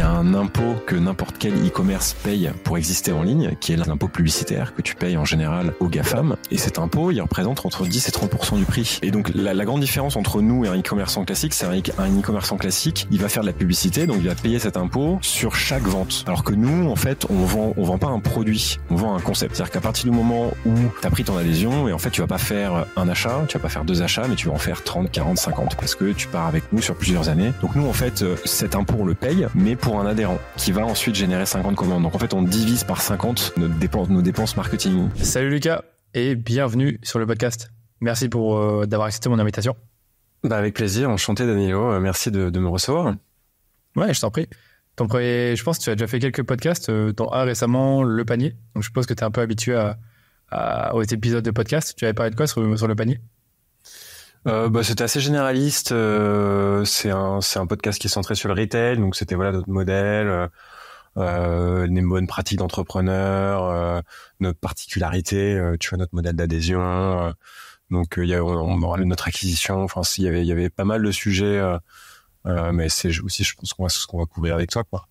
y a un impôt que n'importe quel e-commerce paye pour exister en ligne, qui est l'impôt publicitaire que tu payes en général aux GAFAM. Et cet impôt, il représente entre 10 et 30% du prix. Et donc, la grande différence entre nous et un e-commerçant classique, c'est un e-commerçant classique, il va faire de la publicité, donc il va payer cet impôt sur chaque vente. Alors que nous, en fait, on vend pas un produit, on vend un concept. C'est-à-dire qu'à partir du moment où tu as pris ton adhésion, et en fait, tu vas pas faire un achat, tu vas pas faire 2 achats, mais tu vas en faire 30, 40, 50, parce que tu pars avec nous sur plusieurs années. Donc nous, en fait, cet impôt, on le paye, mais pour un adhérent, qui va ensuite générer 50 commandes. Donc en fait, on divise par 50 nos dépenses marketing. Salut Lucas, et bienvenue sur le podcast. Merci d'avoir accepté mon invitation. Avec plaisir, enchanté Danilo, merci de me recevoir. Ouais, je t'en prie. Je pense que tu as déjà fait quelques podcasts, dont un récemment, Le Panier. Donc je suppose que tu es un peu habitué aux épisodes de podcast. Tu avais parlé de quoi sur Le Panier ? C'était assez généraliste. C'est un podcast qui est centré sur le retail, donc c'était notre modèle, les bonnes pratiques d'entrepreneur, notre particularité, notre modèle d'adhésion. Donc il y a notre acquisition. Enfin, il y avait pas mal de sujets, mais c'est aussi, je pense, ce qu'on va couvrir avec toi, quoi.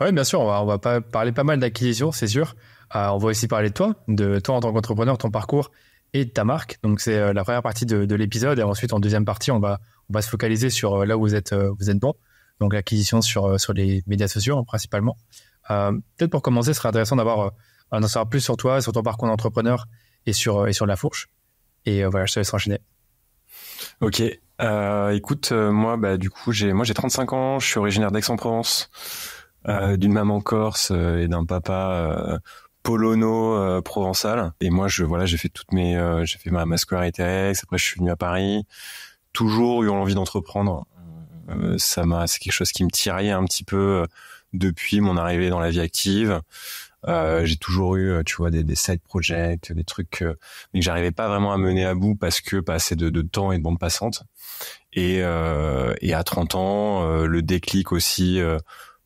Oui, bien sûr, on va parler pas mal d'acquisition, c'est sûr. On va aussi parler de toi en tant qu'entrepreneur, ton parcours et de ta marque. Donc c'est la première partie de l'épisode, et ensuite en deuxième partie on va se focaliser sur là où vous êtes bon, donc l'acquisition sur les médias sociaux, principalement. Peut-être pour commencer, ce serait intéressant d'en savoir plus sur toi, sur ton parcours d'entrepreneur et sur La Fourche. Et voilà, je te laisse enchaîner. Ok, écoute, moi du coup j'ai 35 ans, je suis originaire d'Aix-en-Provence, d'une maman corse et d'un papa polono provençal. Et moi j'ai fait j'ai fait ma scolarité à Aix, après je suis venu à Paris, toujours eu envie d'entreprendre. C'est quelque chose qui me tiraillait un petit peu depuis mon arrivée dans la vie active. J'ai toujours eu des side projects, des trucs mais que j'arrivais pas vraiment à mener à bout parce que pas assez de temps et de bande passante. Et à 30 ans, le déclic aussi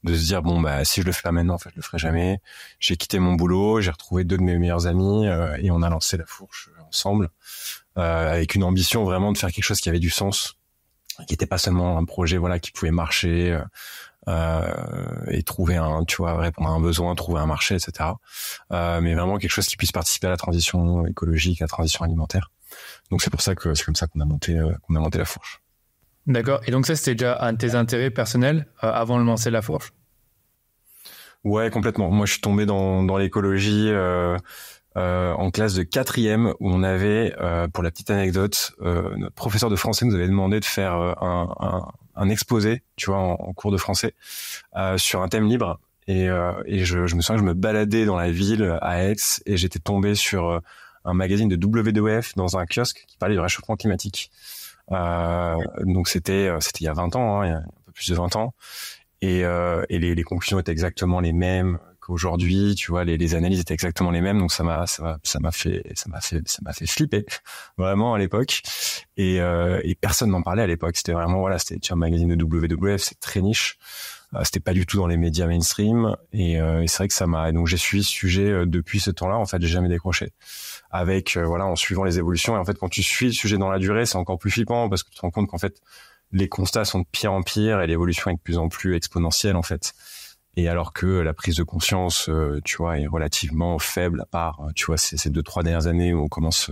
de se dire si je le fais pas maintenant, en fait je le ferai jamais. J'ai quitté mon boulot, j'ai retrouvé 2 de mes meilleurs amis et on a lancé La Fourche ensemble avec une ambition vraiment de faire quelque chose qui avait du sens, qui était pas seulement un projet qui pouvait marcher et trouver répondre à un besoin, trouver un marché, etc. Mais vraiment quelque chose qui puisse participer à la transition écologique, à la transition alimentaire. Donc c'est pour ça que c'est comme ça qu'on a monté La Fourche. D'accord. Et donc ça, c'était déjà un de tes intérêts personnels avant de lancer La Fourche ? Ouais, complètement. Moi, je suis tombé dans l'écologie en classe de 4e, où on avait, pour la petite anecdote, notre professeur de français nous avait demandé de faire un exposé, en cours de français, sur un thème libre. Et je me souviens que je me baladais dans la ville à Aix et j'étais tombé sur un magazine de WWF dans un kiosque qui parlait du réchauffement climatique. Donc c'était il y a 20 ans, il y a un peu plus de 20 ans. Et les conclusions étaient exactement les mêmes qu'aujourd'hui, les analyses étaient exactement les mêmes. Donc ça m'a fait flipper vraiment à l'époque. Et personne n'en parlait à l'époque. C'était vraiment c'était un magazine de WWF, c'est très niche. C'était pas du tout dans les médias mainstream. Et c'est vrai que donc j'ai suivi ce sujet depuis ce temps-là. En fait, j'ai jamais décroché. Avec en suivant les évolutions. Et en fait, quand tu suis le sujet dans la durée, c'est encore plus flippant parce que tu te rends compte qu'en fait les constats sont de pire en pire et l'évolution est de plus en plus exponentielle, en fait. Et alors que la prise de conscience, est relativement faible, à part, ces 2-3 dernières années où on commence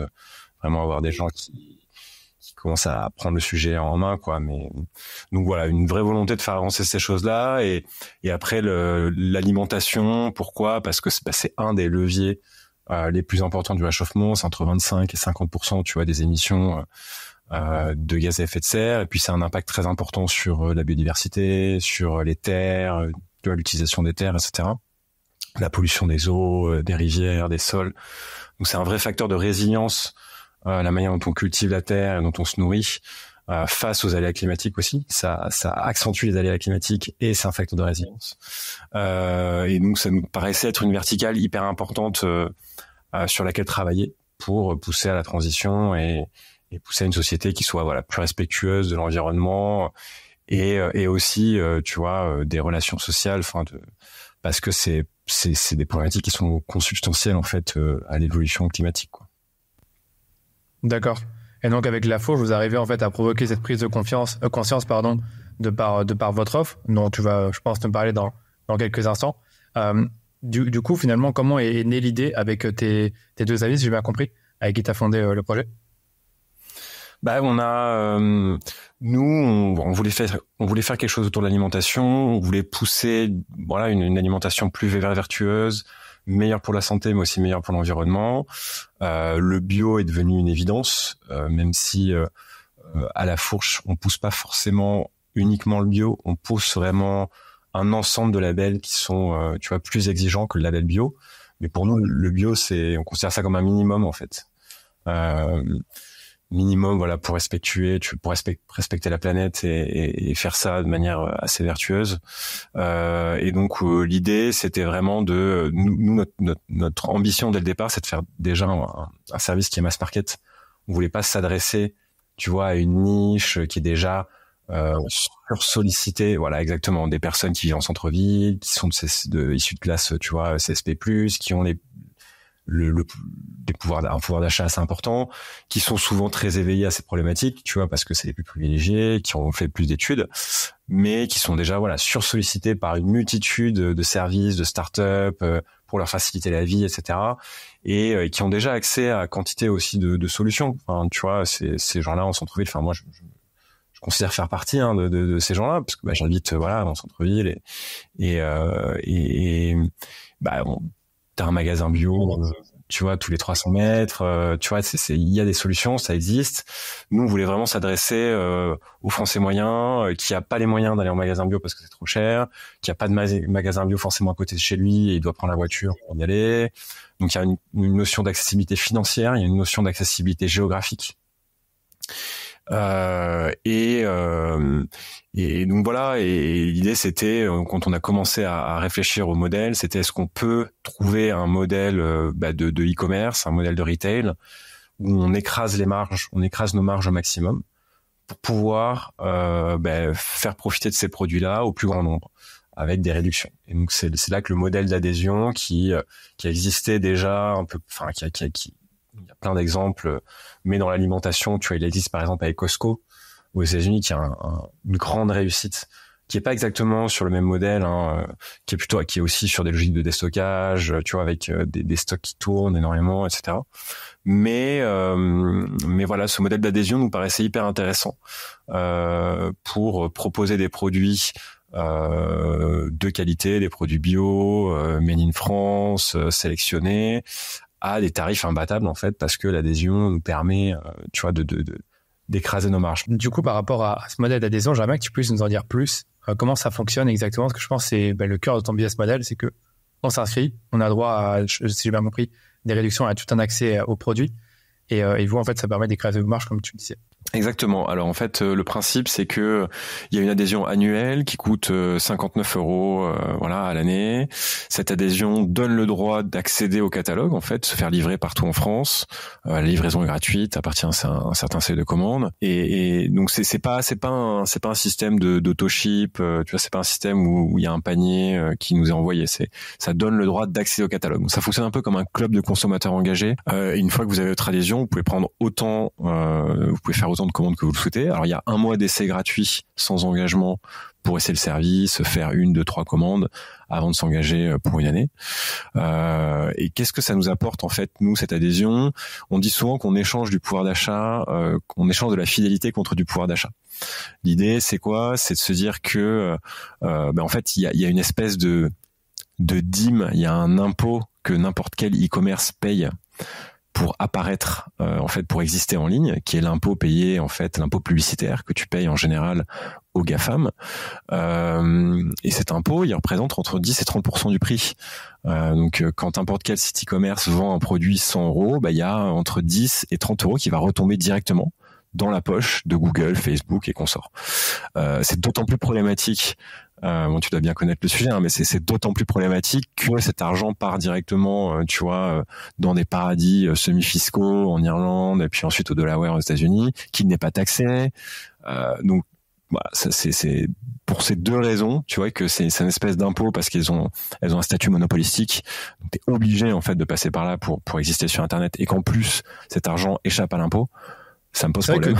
vraiment à avoir des gens qui commencent à prendre le sujet en main, quoi. Mais donc voilà, une vraie volonté de faire avancer ces choses-là. Et après l'alimentation, pourquoi ? Parce que c'est un des leviers les plus importants du réchauffement. C'est entre 25 et 50%, des émissions de gaz à effet de serre. Et puis c'est un impact très important sur la biodiversité, sur les terres, l'utilisation des terres, etc. La pollution des eaux, des rivières, des sols. Donc c'est un vrai facteur de résilience, la manière dont on cultive la terre et dont on se nourrit face aux aléas climatiques aussi. Ça accentue les aléas climatiques et c'est un facteur de résilience. Et donc ça nous paraissait être une verticale hyper importante sur laquelle travailler pour pousser à la transition et pousser à une société qui soit plus respectueuse de l'environnement et aussi des relations sociales, parce que c'est des problématiques qui sont consubstantielles en fait à l'évolution climatique, quoi. D'accord. Et donc avec La Fourche, vous arrivez en fait à provoquer cette prise de conscience de par votre offre, dont tu vas, je pense, te parler dans quelques instants. Du coup, finalement, comment est née l'idée avec tes deux amis, si j'ai bien compris, avec qui tu as fondé le projet? Bah, on voulait faire quelque chose autour de l'alimentation. On voulait pousser, voilà, une alimentation plus vertueuse, meilleure pour la santé, mais aussi meilleure pour l'environnement. Le bio est devenu une évidence, même si à la fourche, on pousse pas forcément uniquement le bio. On pousse vraiment un ensemble de labels qui sont, tu vois, plus exigeants que le label bio. Mais pour nous, le bio, on considère ça comme un minimum en fait. Minimum, voilà, pour respecter la planète et faire ça de manière assez vertueuse. Et donc l'idée, c'était vraiment notre ambition dès le départ, c'est de faire déjà un service qui est mass market. On voulait pas s'adresser, tu vois, à une niche qui est déjà sursollicitée. Voilà, exactement, des personnes qui vivent en centre-ville, qui sont issues de classe, tu vois, CSP+, qui ont un pouvoir d'achat assez important, qui sont souvent très éveillés à ces problématiques, tu vois, parce que c'est les plus privilégiés, qui ont fait plus d'études, mais qui sont déjà, voilà, sursollicités par une multitude de services, de start-up, pour leur faciliter la vie, etc. Et qui ont déjà accès à quantité aussi de solutions. Enfin, tu vois, ces gens-là en centre-ville, enfin, moi, je considère faire partie de ces gens-là, parce que bah, j'habite, voilà, dans le centre-ville et bah, t'as un magasin bio, tu vois, tous les 300 mètres, tu vois, il y a des solutions, ça existe. Nous, on voulait vraiment s'adresser aux Français moyens, qui a pas les moyens d'aller en magasin bio parce que c'est trop cher, qui a pas de magasin bio forcément à côté de chez lui et il doit prendre la voiture pour y aller. Donc, il y a une notion d'accessibilité financière, il y a une notion d'accessibilité géographique. Et donc voilà, et l'idée c'était, quand on a commencé à réfléchir au modèle, c'était est-ce qu'on peut trouver un modèle de e-commerce, un modèle de retail où on écrase nos marges au maximum pour pouvoir faire profiter de ces produits-là au plus grand nombre avec des réductions. Et donc c'est là que le modèle d'adhésion qui existait déjà un peu, enfin qui il y a plein d'exemples, mais dans l'alimentation, tu vois, il existe par exemple avec Costco aux États-Unis, qui a une grande réussite, qui est pas exactement sur le même modèle, qui est aussi sur des logiques de déstockage, tu vois, avec des stocks qui tournent énormément, etc. Mais voilà, ce modèle d'adhésion nous paraissait hyper intéressant pour proposer des produits de qualité, des produits bio, made in France, sélectionnés, à des tarifs imbattables en fait, parce que l'adhésion nous permet, tu vois, d'écraser nos marges. Du coup, par rapport à ce modèle d'adhésion, j'aimerais bien que tu puisses nous en dire plus. Comment ça fonctionne exactement? Parce que je pense que c'est le cœur de ton business model, c'est que on s'inscrit, on a droit à, si j'ai bien compris, des réductions, à tout un accès aux produits. Et vous, en fait, ça permet d'écraser vos marges, comme tu le disais. Exactement. Alors en fait, le principe c'est que il y a une adhésion annuelle qui coûte 59 €, voilà, à l'année. Cette adhésion donne le droit d'accéder au catalogue, en fait, se faire livrer partout en France. La livraison est gratuite à partir d'un certain seuil de commande. Et donc c'est pas un système d'auto-ship. Tu vois, c'est pas un système où il y a un panier qui nous est envoyé. Ça donne le droit d'accéder au catalogue. Donc ça fonctionne un peu comme un club de consommateurs engagés. Une fois que vous avez votre adhésion, vous pouvez prendre vous pouvez faire autant de commandes que vous le souhaitez. Alors il y a 1 mois d'essai gratuit sans engagement pour essayer le service, faire 1, 2, 3 commandes avant de s'engager pour une année. Et qu'est-ce que ça nous apporte en fait, nous, cette adhésion? On dit souvent qu'on échange du pouvoir d'achat, qu'on échange de la fidélité contre du pouvoir d'achat. L'idée, c'est quoi? C'est de se dire que en fait, il y a une espèce de dîme, il y a un impôt que n'importe quel e-commerce paye pour apparaître, en fait, pour exister en ligne, qui est l'impôt payé, en fait, l'impôt publicitaire que tu payes en général aux GAFAM. Et cet impôt, il représente entre 10 et 30% du prix. Donc, quand n'importe quel site e-commerce vend un produit 100 €, il y a entre 10 et 30 € qui va retomber directement dans la poche de Google, Facebook et consorts. C'est d'autant plus problématique. Tu dois bien connaître le sujet, mais c'est d'autant plus problématique que cet argent part directement, tu vois, dans des paradis semi-fiscaux en Irlande et puis ensuite au Delaware aux États-Unis, qui n'est pas taxé. Donc voilà, c'est pour ces deux raisons, tu vois, que c'est une espèce d'impôt parce elles ont un statut monopolistique. Donc t'es obligé en fait de passer par là pour exister sur Internet, et qu'en plus cet argent échappe à l'impôt. Ça me pose problème.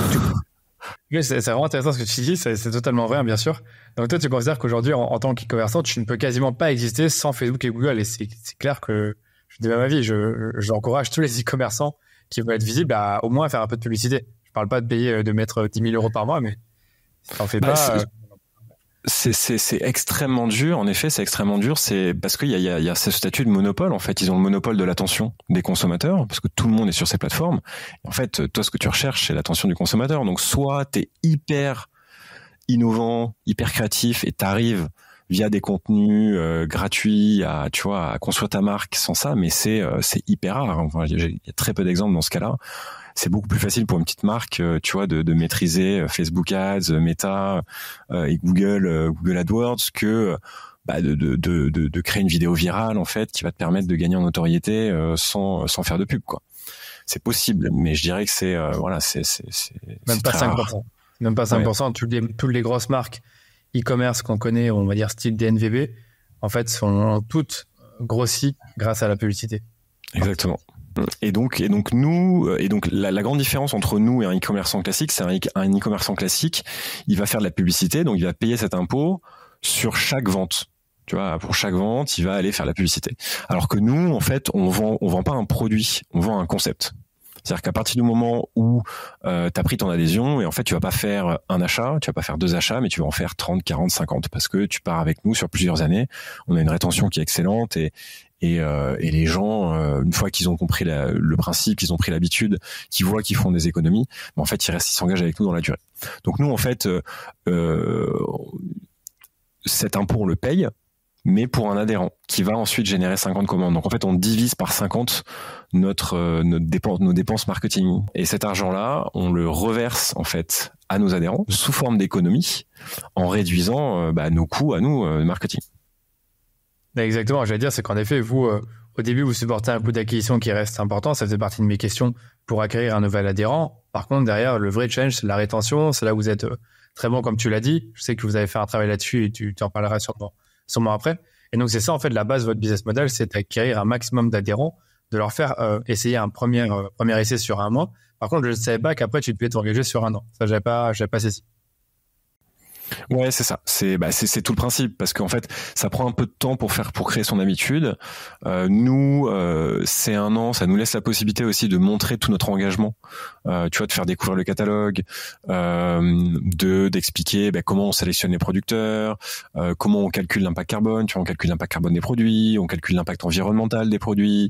Ok, c'est vraiment intéressant ce que tu dis, c'est totalement vrai, hein, bien sûr. Donc toi, tu considères qu'aujourd'hui, en tant qu'e-commerçant, tu ne peux quasiment pas exister sans Facebook et Google. Et c'est clair que je dis ma vie, j'encourage tous les e-commerçants qui veulent être visibles à au moins faire un peu de publicité. Je parle pas de payer, de mettre 10 000 euros par mois, mais si t'en fais pas... C'est extrêmement dur. En effet, c'est extrêmement dur. C'est parce qu'il y a ce statut de monopole. En fait, ils ont le monopole de l'attention des consommateurs parce que tout le monde est sur ces plateformes. Et en fait, toi, ce que tu recherches, c'est l'attention du consommateur. Donc, soit t'es hyper innovant, hyper créatif et t'arrives via des contenus gratuits à construire ta marque sans ça, mais c'est hyper rare. Enfin, il y a très peu d'exemples dans ce cas-là. C'est beaucoup plus facile pour une petite marque, de maîtriser Facebook Ads, Meta et Google AdWords que de créer une vidéo virale en fait qui va te permettre de gagner en notoriété sans faire de pub quoi. C'est possible, mais je dirais que c'est même pas 5%. Rare. Même pas 5%. Ouais. Toutes les grosses marques e-commerce qu'on connaît, on va dire style DNVB, en fait sont toutes grossies grâce à la publicité. Exactement. Et donc la grande différence entre nous et un e-commerçant classique, c'est un e-commerçant classique, il va faire de la publicité, donc il va payer cet impôt sur chaque vente. Tu vois, pour chaque vente, il va aller faire la publicité. Alors que nous, en fait, on vend pas un produit, on vend un concept. C'est-à-dire qu'à partir du moment où t'as pris ton adhésion, et en fait, tu vas pas faire un achat, tu vas pas faire 2 achats, mais tu vas en faire 30, 40, 50, parce que tu pars avec nous sur plusieurs années. On a une rétention qui est excellente et les gens, une fois qu'ils ont compris le principe, qu'ils ont pris l'habitude, qu'ils voient qu'ils font des économies, en fait, ils s'engagent avec nous dans la durée. Donc nous, en fait, cet impôt, on le paye, mais pour un adhérent qui va ensuite générer 50 commandes. Donc en fait, on divise par 50 nos dépenses marketing. Et cet argent-là, on le reverse en fait à nos adhérents sous forme d'économie en réduisant nos coûts à nous marketing. Exactement, j'allais dire, c'est qu'en effet, vous, au début, vous supportez un coût d'acquisition qui reste important. Ça faisait partie de mes questions pour acquérir un nouvel adhérent. Par contre, derrière, le vrai challenge, c'est la rétention. C'est là où vous êtes très bon, comme tu l'as dit. Je sais que vous avez fait un travail là-dessus et tu en parleras sûrement après. Et donc, c'est ça, en fait, la base de votre business model, c'est d'acquérir un maximum d'adhérents, de leur faire essayer un premier essai sur un mois. Par contre, je ne savais pas qu'après, tu devais t'engager sur un an. Ça, j'avais pas saisi. Ouais, c'est ça. C'est tout le principe parce qu'en fait, ça prend un peu de temps pour créer son habitude. Nous, c'est un an, ça nous laisse la possibilité aussi de montrer tout notre engagement. De faire découvrir le catalogue, d'expliquer comment on sélectionne les producteurs, comment on calcule l'impact carbone. On calcule l'impact carbone des produits, on calcule l'impact environnemental des produits.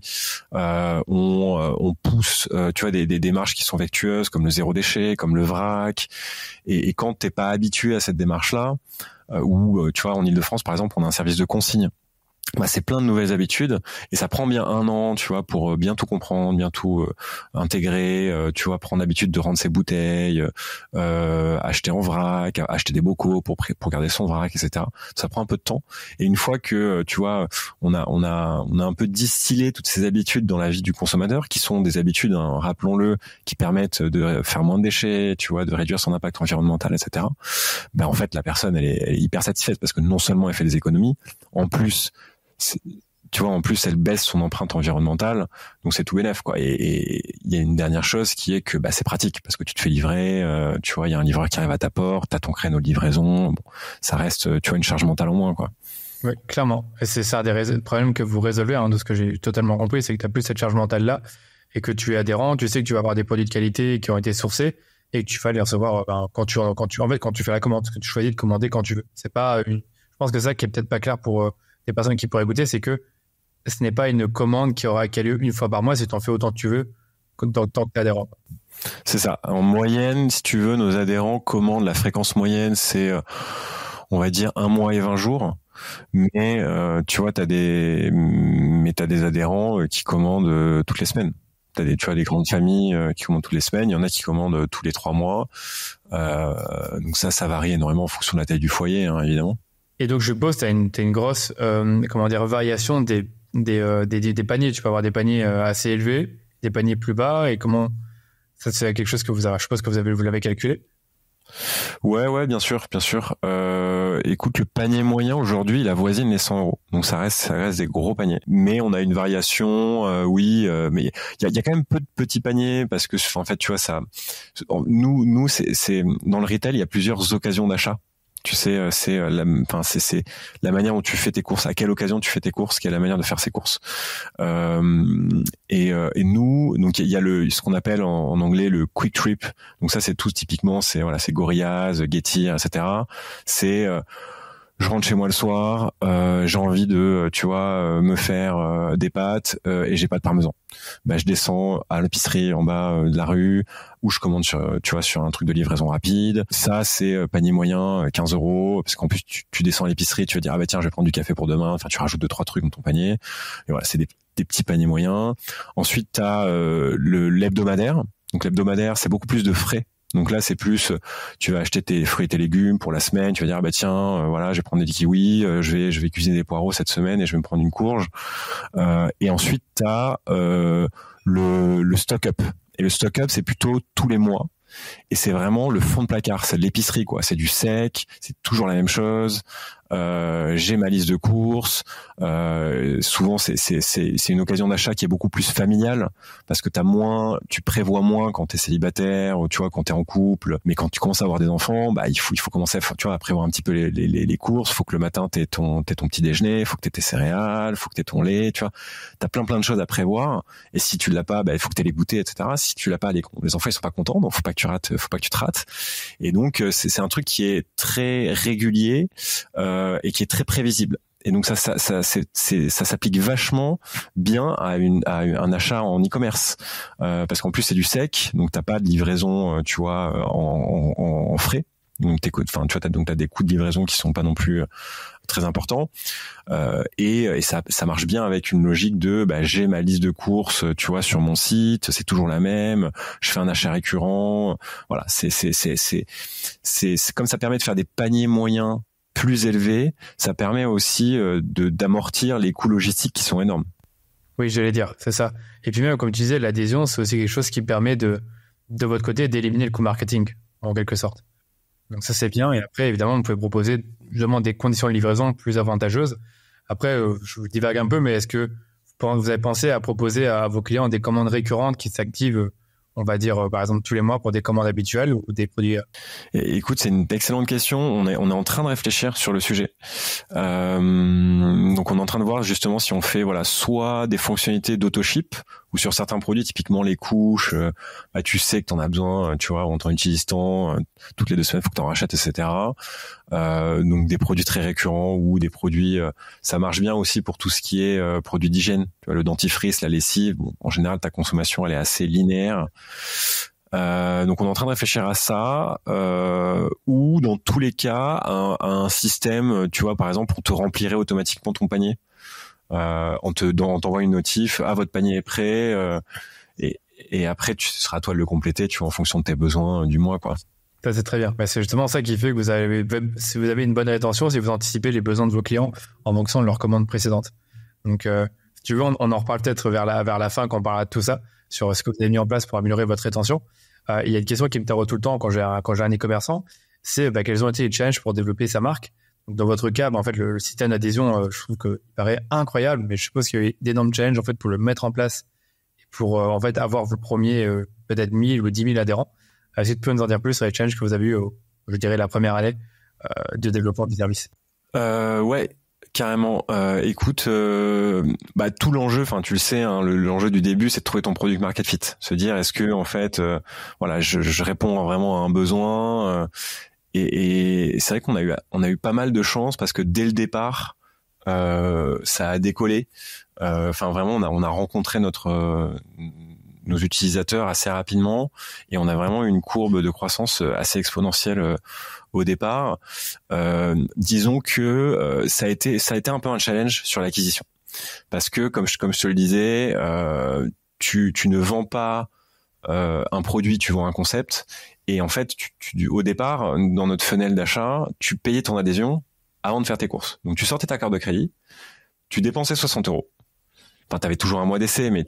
On pousse, des démarches qui sont vertueuses comme le zéro déchet, comme le vrac. Et quand t'es pas habitué à cette démarche-là, ou en Ile-de-France par exemple, on a un service de consigne. C'est plein de nouvelles habitudes et ça prend bien un an, pour bien tout comprendre, bien tout intégrer, prendre l'habitude de rendre ses bouteilles, acheter en vrac, acheter des bocaux pour garder son vrac, etc. Ça prend un peu de temps et une fois que on a un peu distillé toutes ces habitudes dans la vie du consommateur qui sont des habitudes, hein, rappelons-le, qui permettent de faire moins de déchets, de réduire son impact environnemental, etc. En fait la personne elle est hyper satisfaite parce que non seulement elle fait des économies, en plus elle baisse son empreinte environnementale, donc c'est tout bénef, quoi. Et il y a une dernière chose qui est que c'est pratique parce que tu te fais livrer, il y a un livreur qui arrive à ta porte, t'as ton créneau de livraison, ça reste, une charge mentale en moins, quoi. Oui, clairement. Et c'est ça des problèmes que vous résolvez, hein, de ce que j'ai totalement compris, c'est que t'as plus cette charge mentale là et que tu es adhérent, tu sais que tu vas avoir des produits de qualité qui ont été sourcés et que tu vas les recevoir quand tu fais la commande, parce que tu choisis de commander quand tu veux. C'est pas je pense que ça qui est peut-être pas clair pour des personnes qui pourraient écouter, c'est que ce n'est pas une commande qui aura lieu une fois par mois, c'est t'en fais autant que tu veux, tant que t'es adhérent. C'est ça. En moyenne, si tu veux, nos adhérents commandent, la fréquence moyenne, c'est, on va dire, 1 mois et 20 jours. Mais, t'as des adhérents qui commandent toutes les semaines. T'as des grandes familles qui commandent toutes les semaines. Il y en a qui commandent tous les 3 mois. Donc ça varie énormément en fonction de la taille du foyer, hein, évidemment. Et donc, je suppose, t'as une grosse, variation des paniers. Tu peux avoir des paniers assez élevés, des paniers plus bas. Et comment ça, c'est quelque chose que je suppose que vous l'avez calculé. Ouais, bien sûr. écoute, le panier moyen aujourd'hui, il avoisine les 100 euros. Donc ça reste des gros paniers. Mais on a une variation, mais il y a quand même peu de petits paniers parce que, en fait, tu vois, nous, c'est dans le retail, il y a plusieurs occasions d'achat. Tu sais, c'est la manière dont tu fais tes courses, à quelle occasion tu fais tes courses, quelle est la manière de faire ses courses. Et nous, donc il y a ce qu'on appelle en anglais le quick trip. Donc ça, c'est tout typiquement, c'est Gorillaz, Getir, etc. C'est je rentre chez moi le soir, j'ai envie de, tu vois, me faire des pâtes et j'ai pas de parmesan. Bah je descends à l'épicerie en bas de la rue où je commande sur un truc de livraison rapide. Ça c'est panier moyen 15 euros parce qu'en plus tu descends à l'épicerie, tu vas dire ah bah tiens je vais prendre du café pour demain. Enfin tu rajoutes 2-3 trucs dans ton panier. Et voilà c'est des petits paniers moyens. Ensuite t'as l'hebdomadaire. Donc l'hebdomadaire c'est beaucoup plus de frais. Donc là, c'est plus, tu vas acheter tes fruits et tes légumes pour la semaine. Tu vas dire, bah tiens, voilà, je vais prendre des kiwis, je vais cuisiner des poireaux cette semaine et je vais me prendre une courge. Et ensuite, t'as le stock up. Et le stock up, c'est plutôt tous les mois. Et c'est vraiment le fond de placard, c'est de l'épicerie, quoi. C'est du sec, c'est toujours la même chose. J'ai ma liste de courses. Souvent, c'est une occasion d'achat qui est beaucoup plus familiale parce que tu prévois moins quand t'es célibataire ou tu vois quand t'es en couple. Mais quand tu commences à avoir des enfants, bah il faut commencer, à prévoir un petit peu les courses. Faut que le matin t'aies ton petit déjeuner, faut que t'aies tes céréales, faut que t'aies ton lait. Tu vois, t'as plein de choses à prévoir. Et si tu l'as pas, bah il faut que t'aies les goûters, etc. Si tu l'as pas, les enfants ils sont pas contents, donc faut pas que tu te rates. Et donc c'est un truc qui est très régulier. Et qui est très prévisible. Et donc ça s'applique vachement bien à un achat en e-commerce parce qu'en plus c'est du sec, donc t'as pas de livraison, tu vois, en frais. Donc t'as des coûts de livraison qui sont pas non plus très importants. Et ça marche bien avec une logique de j'ai ma liste de courses, tu vois, sur mon site, c'est toujours la même. Je fais un achat récurrent. Voilà, c'est comme ça permet de faire des paniers moyens plus élevé, ça permet aussi d'amortir les coûts logistiques qui sont énormes. Oui, j'allais dire, c'est ça. Et puis même, comme tu disais, l'adhésion, c'est aussi quelque chose qui permet de votre côté, d'éliminer le coût marketing, en quelque sorte. Donc ça, c'est bien. Et après, évidemment, vous pouvez proposer justement des conditions de livraison plus avantageuses. Après, je vous divague un peu, mais est-ce que vous avez pensé à proposer à vos clients des commandes récurrentes qui s'activent, on va dire, par exemple, tous les mois pour des commandes habituelles ou des produits? Écoute, c'est une excellente question. On est en train de réfléchir sur le sujet. Donc, on est en train de voir justement si on fait, soit des fonctionnalités d'auto-ship ou sur certains produits, typiquement les couches, tu sais que t'en as besoin, tu vois, on t'en utilise tant, toutes les 2 semaines, faut que t'en rachètes, etc. Donc, des produits très récurrents ou des produits, ça marche bien aussi pour tout ce qui est produits d'hygiène. Tu vois, le dentifrice, la lessive, bon, en général, ta consommation, elle est assez linéaire. Donc on est en train de réfléchir à ça ou dans tous les cas un système, tu vois, par exemple on te remplirait automatiquement ton panier, on t'envoie une notif, votre panier est prêt, et après ce sera à toi de le compléter, tu vois, en fonction de tes besoins du mois, quoi. Ça, c'est très bien. C'est justement ça qui fait que si vous avez une bonne rétention, si vous anticipez les besoins de vos clients en fonction de leurs commandes précédentes. Donc si tu veux, on en reparle peut-être vers la fin quand on parlera de tout ça, sur ce que vous avez mis en place pour améliorer votre rétention. Il y a une question qui me taraude tout le temps quand j'ai un e-commerçant, c'est quels ont été les challenges pour développer sa marque. Donc, dans votre cas, en fait, le système d'adhésion, je trouve qu'il paraît incroyable, mais je suppose qu'il y a eu d'énormes challenges en fait pour le mettre en place et pour en fait avoir le premier peut-être 1000 ou 10 000 adhérents. Est-ce que tu peux nous en dire plus sur les challenges que vous avez eu, je dirais, la première année de développement du service? Ouais. Carrément. Écoute, tout l'enjeu, tu le sais, hein, l'enjeu du début, c'est de trouver ton product market fit. Se dire, est-ce que en fait, je réponds vraiment à un besoin. Et c'est vrai qu'on a eu pas mal de chance parce que dès le départ, ça a décollé. Vraiment, on a rencontré nos utilisateurs assez rapidement et on a vraiment eu une courbe de croissance assez exponentielle au départ. Disons que ça a été un peu un challenge sur l'acquisition parce que comme je te le disais, tu ne vends pas un produit, tu vends un concept et en fait au départ dans notre funnel d'achat, tu payais ton adhésion avant de faire tes courses. Donc tu sortais ta carte de crédit, tu dépensais 60 €. enfin, t'avais toujours un mois d'essai, mais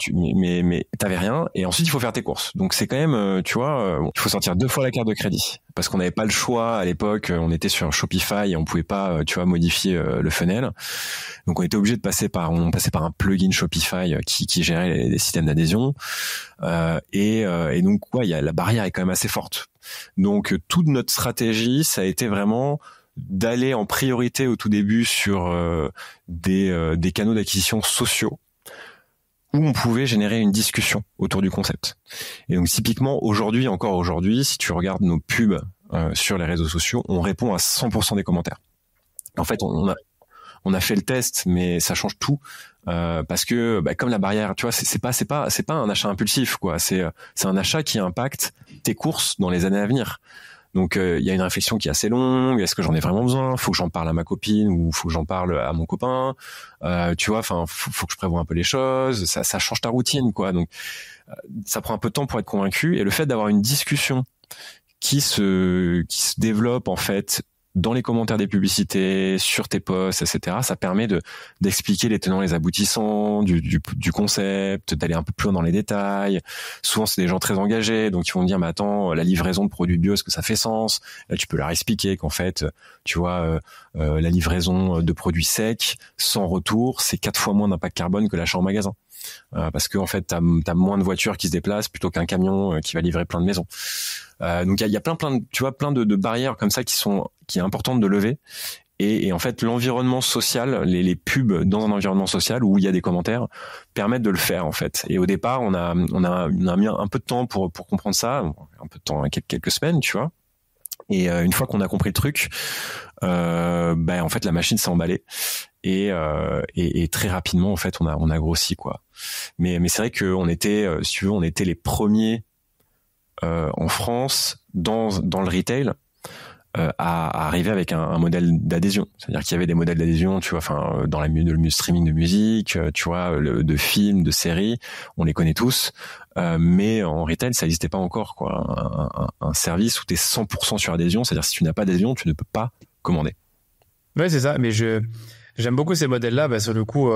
t'avais rien. Et ensuite, il faut faire tes courses. Donc, c'est quand même, tu vois, il faut sortir 2 fois la carte de crédit parce qu'on n'avait pas le choix à l'époque. On était sur Shopify et on pouvait pas, tu vois, modifier le funnel. Donc, on était obligé de passer par un plugin Shopify qui gérait les systèmes d'adhésion. Et donc, ouais, la barrière est quand même assez forte. Donc, toute notre stratégie, ça a été vraiment d'aller en priorité au tout début sur des canaux d'acquisition sociaux où on pouvait générer une discussion autour du concept. Et donc typiquement encore aujourd'hui, si tu regardes nos pubs sur les réseaux sociaux, on répond à 100% des commentaires. En fait, on a fait le test, mais ça change tout parce que comme la barrière, tu vois, c'est pas un achat impulsif, quoi. C'est un achat qui impacte tes courses dans les années à venir. Donc il y a une réflexion qui est assez longue. Est-ce que j'en ai vraiment besoin? Faut que j'en parle à ma copine ou faut que j'en parle à mon copain? Tu vois, enfin, faut que je prévoie un peu les choses. Ça change ta routine, quoi. Donc ça prend un peu de temps pour être convaincu. Et le fait d'avoir une discussion qui se développe en fait dans les commentaires des publicités, sur tes posts, etc., ça permet d'expliquer les tenants, les aboutissants du concept, d'aller un peu plus loin dans les détails. Souvent, c'est des gens très engagés, donc ils vont me dire, mais attends, la livraison de produits bio, est-ce que ça fait sens? Là, tu peux leur expliquer qu'en fait, tu vois, la livraison de produits secs, sans retour, c'est 4 fois moins d'impact carbone que l'achat en magasin. Parce que en fait, t'as moins de voitures qui se déplacent plutôt qu'un camion qui va livrer plein de maisons. Donc il y a plein de, tu vois, plein de barrières comme ça qui est importante de lever. Et en fait, l'environnement social, les pubs dans un environnement social où il y a des commentaires permettent de le faire en fait. Et au départ, on a mis un peu de temps pour comprendre ça, un peu de temps, quelques semaines, tu vois. Et une fois qu'on a compris le truc, en fait, la machine s'est emballée. Et très rapidement, en fait, on a grossi, quoi. Mais c'est vrai qu'on était, si tu veux, on était les premiers en France dans le retail à arriver avec un modèle d'adhésion. C'est-à-dire qu'il y avait des modèles d'adhésion, tu vois, enfin dans le milieu streaming de musique, tu vois, de films, de séries, on les connaît tous. Mais en retail, ça n'existait pas encore, quoi. Un service où tu es 100% sur adhésion, c'est-à-dire si tu n'as pas d'adhésion, tu ne peux pas commander. Ouais, c'est ça. Mais j'aime beaucoup ces modèles-là. Sur le coup,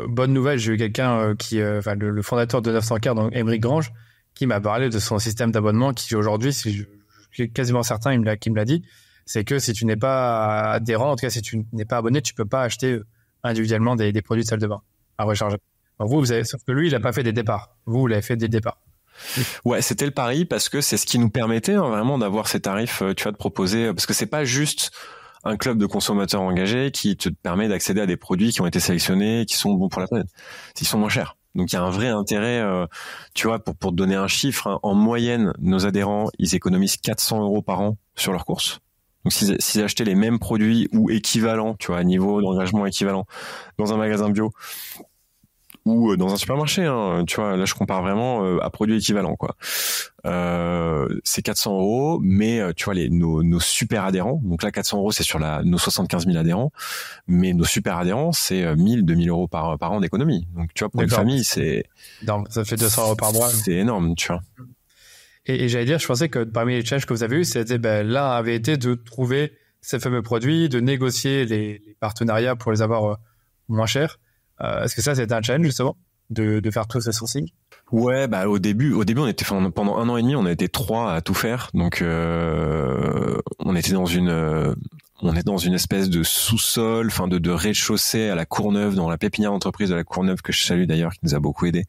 bonne nouvelle, j'ai eu quelqu'un le fondateur de 900K, donc Émeric Grange, qui m'a parlé de son système d'abonnement qui aujourd'hui, je suis quasiment certain, qui me l'a dit, c'est que si tu n'es pas adhérent, en tout cas si tu n'es pas abonné, tu peux pas acheter individuellement des produits de salle de bain à recharger. Donc vous avez, sauf que lui, il a pas fait des départs. Vous l'avez fait dès le départ. Ouais, c'était le pari parce que c'est ce qui nous permettait vraiment d'avoir ces tarifs, tu vois, de proposer, parce que c'est pas juste un club de consommateurs engagés qui te permet d'accéder à des produits qui ont été sélectionnés, qui sont bons pour la planète. Ils sont moins chers. Donc il y a un vrai intérêt, tu vois, pour te donner un chiffre, hein, en moyenne, nos adhérents, ils économisent 400 € par an sur leurs courses. Donc s'ils achetaient les mêmes produits ou équivalents, tu vois, à niveau d'engagement équivalent dans un magasin bio ou dans un supermarché, hein, tu vois, là je compare vraiment à produits équivalents, quoi. C'est 400 €, mais tu vois nos super adhérents, donc là 400 € c'est sur nos 75 000 adhérents, mais nos super adhérents c'est 1 000 € par an d'économie. Donc tu vois, pour une famille c'est non, ça fait 200 € par mois. C'est énorme, tu vois. Et j'allais dire, je pensais que parmi les challenges que vous avez eu, c'était l'un avait été de trouver ces fameux produits, de négocier les partenariats pour les avoir moins chers. Est-ce que ça c'était un challenge justement de faire tout ce sourcing? Ouais, au début on était, pendant 1 an et demi, on a été 3 à tout faire. Donc on était dans une espèce de sous-sol, enfin de rez-de-chaussée à la Courneuve, dans la pépinière d'entreprise de la Courneuve, que je salue d'ailleurs, qui nous a beaucoup aidé.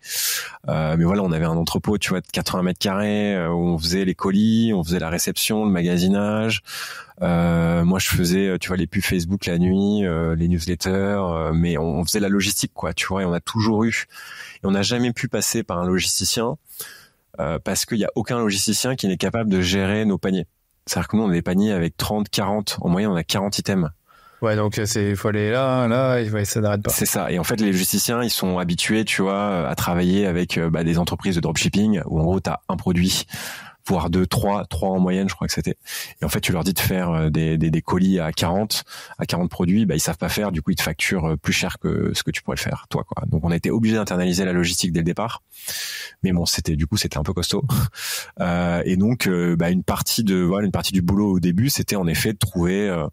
Mais voilà, on avait un entrepôt, tu vois, de 80 mètres carrés, où on faisait les colis, on faisait la réception, le magasinage. Moi je faisais, tu vois, les pubs Facebook la nuit, les newsletters, mais on faisait la logistique, quoi, tu vois, et on a toujours eu, et on n'a jamais pu passer par un logisticien parce qu'il y a aucun logisticien qui n'est capable de gérer nos paniers. C'est-à-dire que nous on a des paniers avec 30, 40, en moyenne on a 40 items. Ouais, donc il faut aller là, et ça n'arrête pas. C'est ça. Et en fait, les logisticiens, ils sont habitués, tu vois, à travailler avec des entreprises de dropshipping où en gros, t'as un produit. voire 2, 3 en moyenne, je crois que c'était. Et en fait, tu leur dis de faire des colis à 40 produits, ils savent pas faire, du coup ils te facturent plus cher que ce que tu pourrais le faire toi, quoi. Donc on a été obligé d'internaliser la logistique dès le départ. Mais bon, c'était un peu costaud. Et donc une partie du boulot au début, c'était en effet de trouver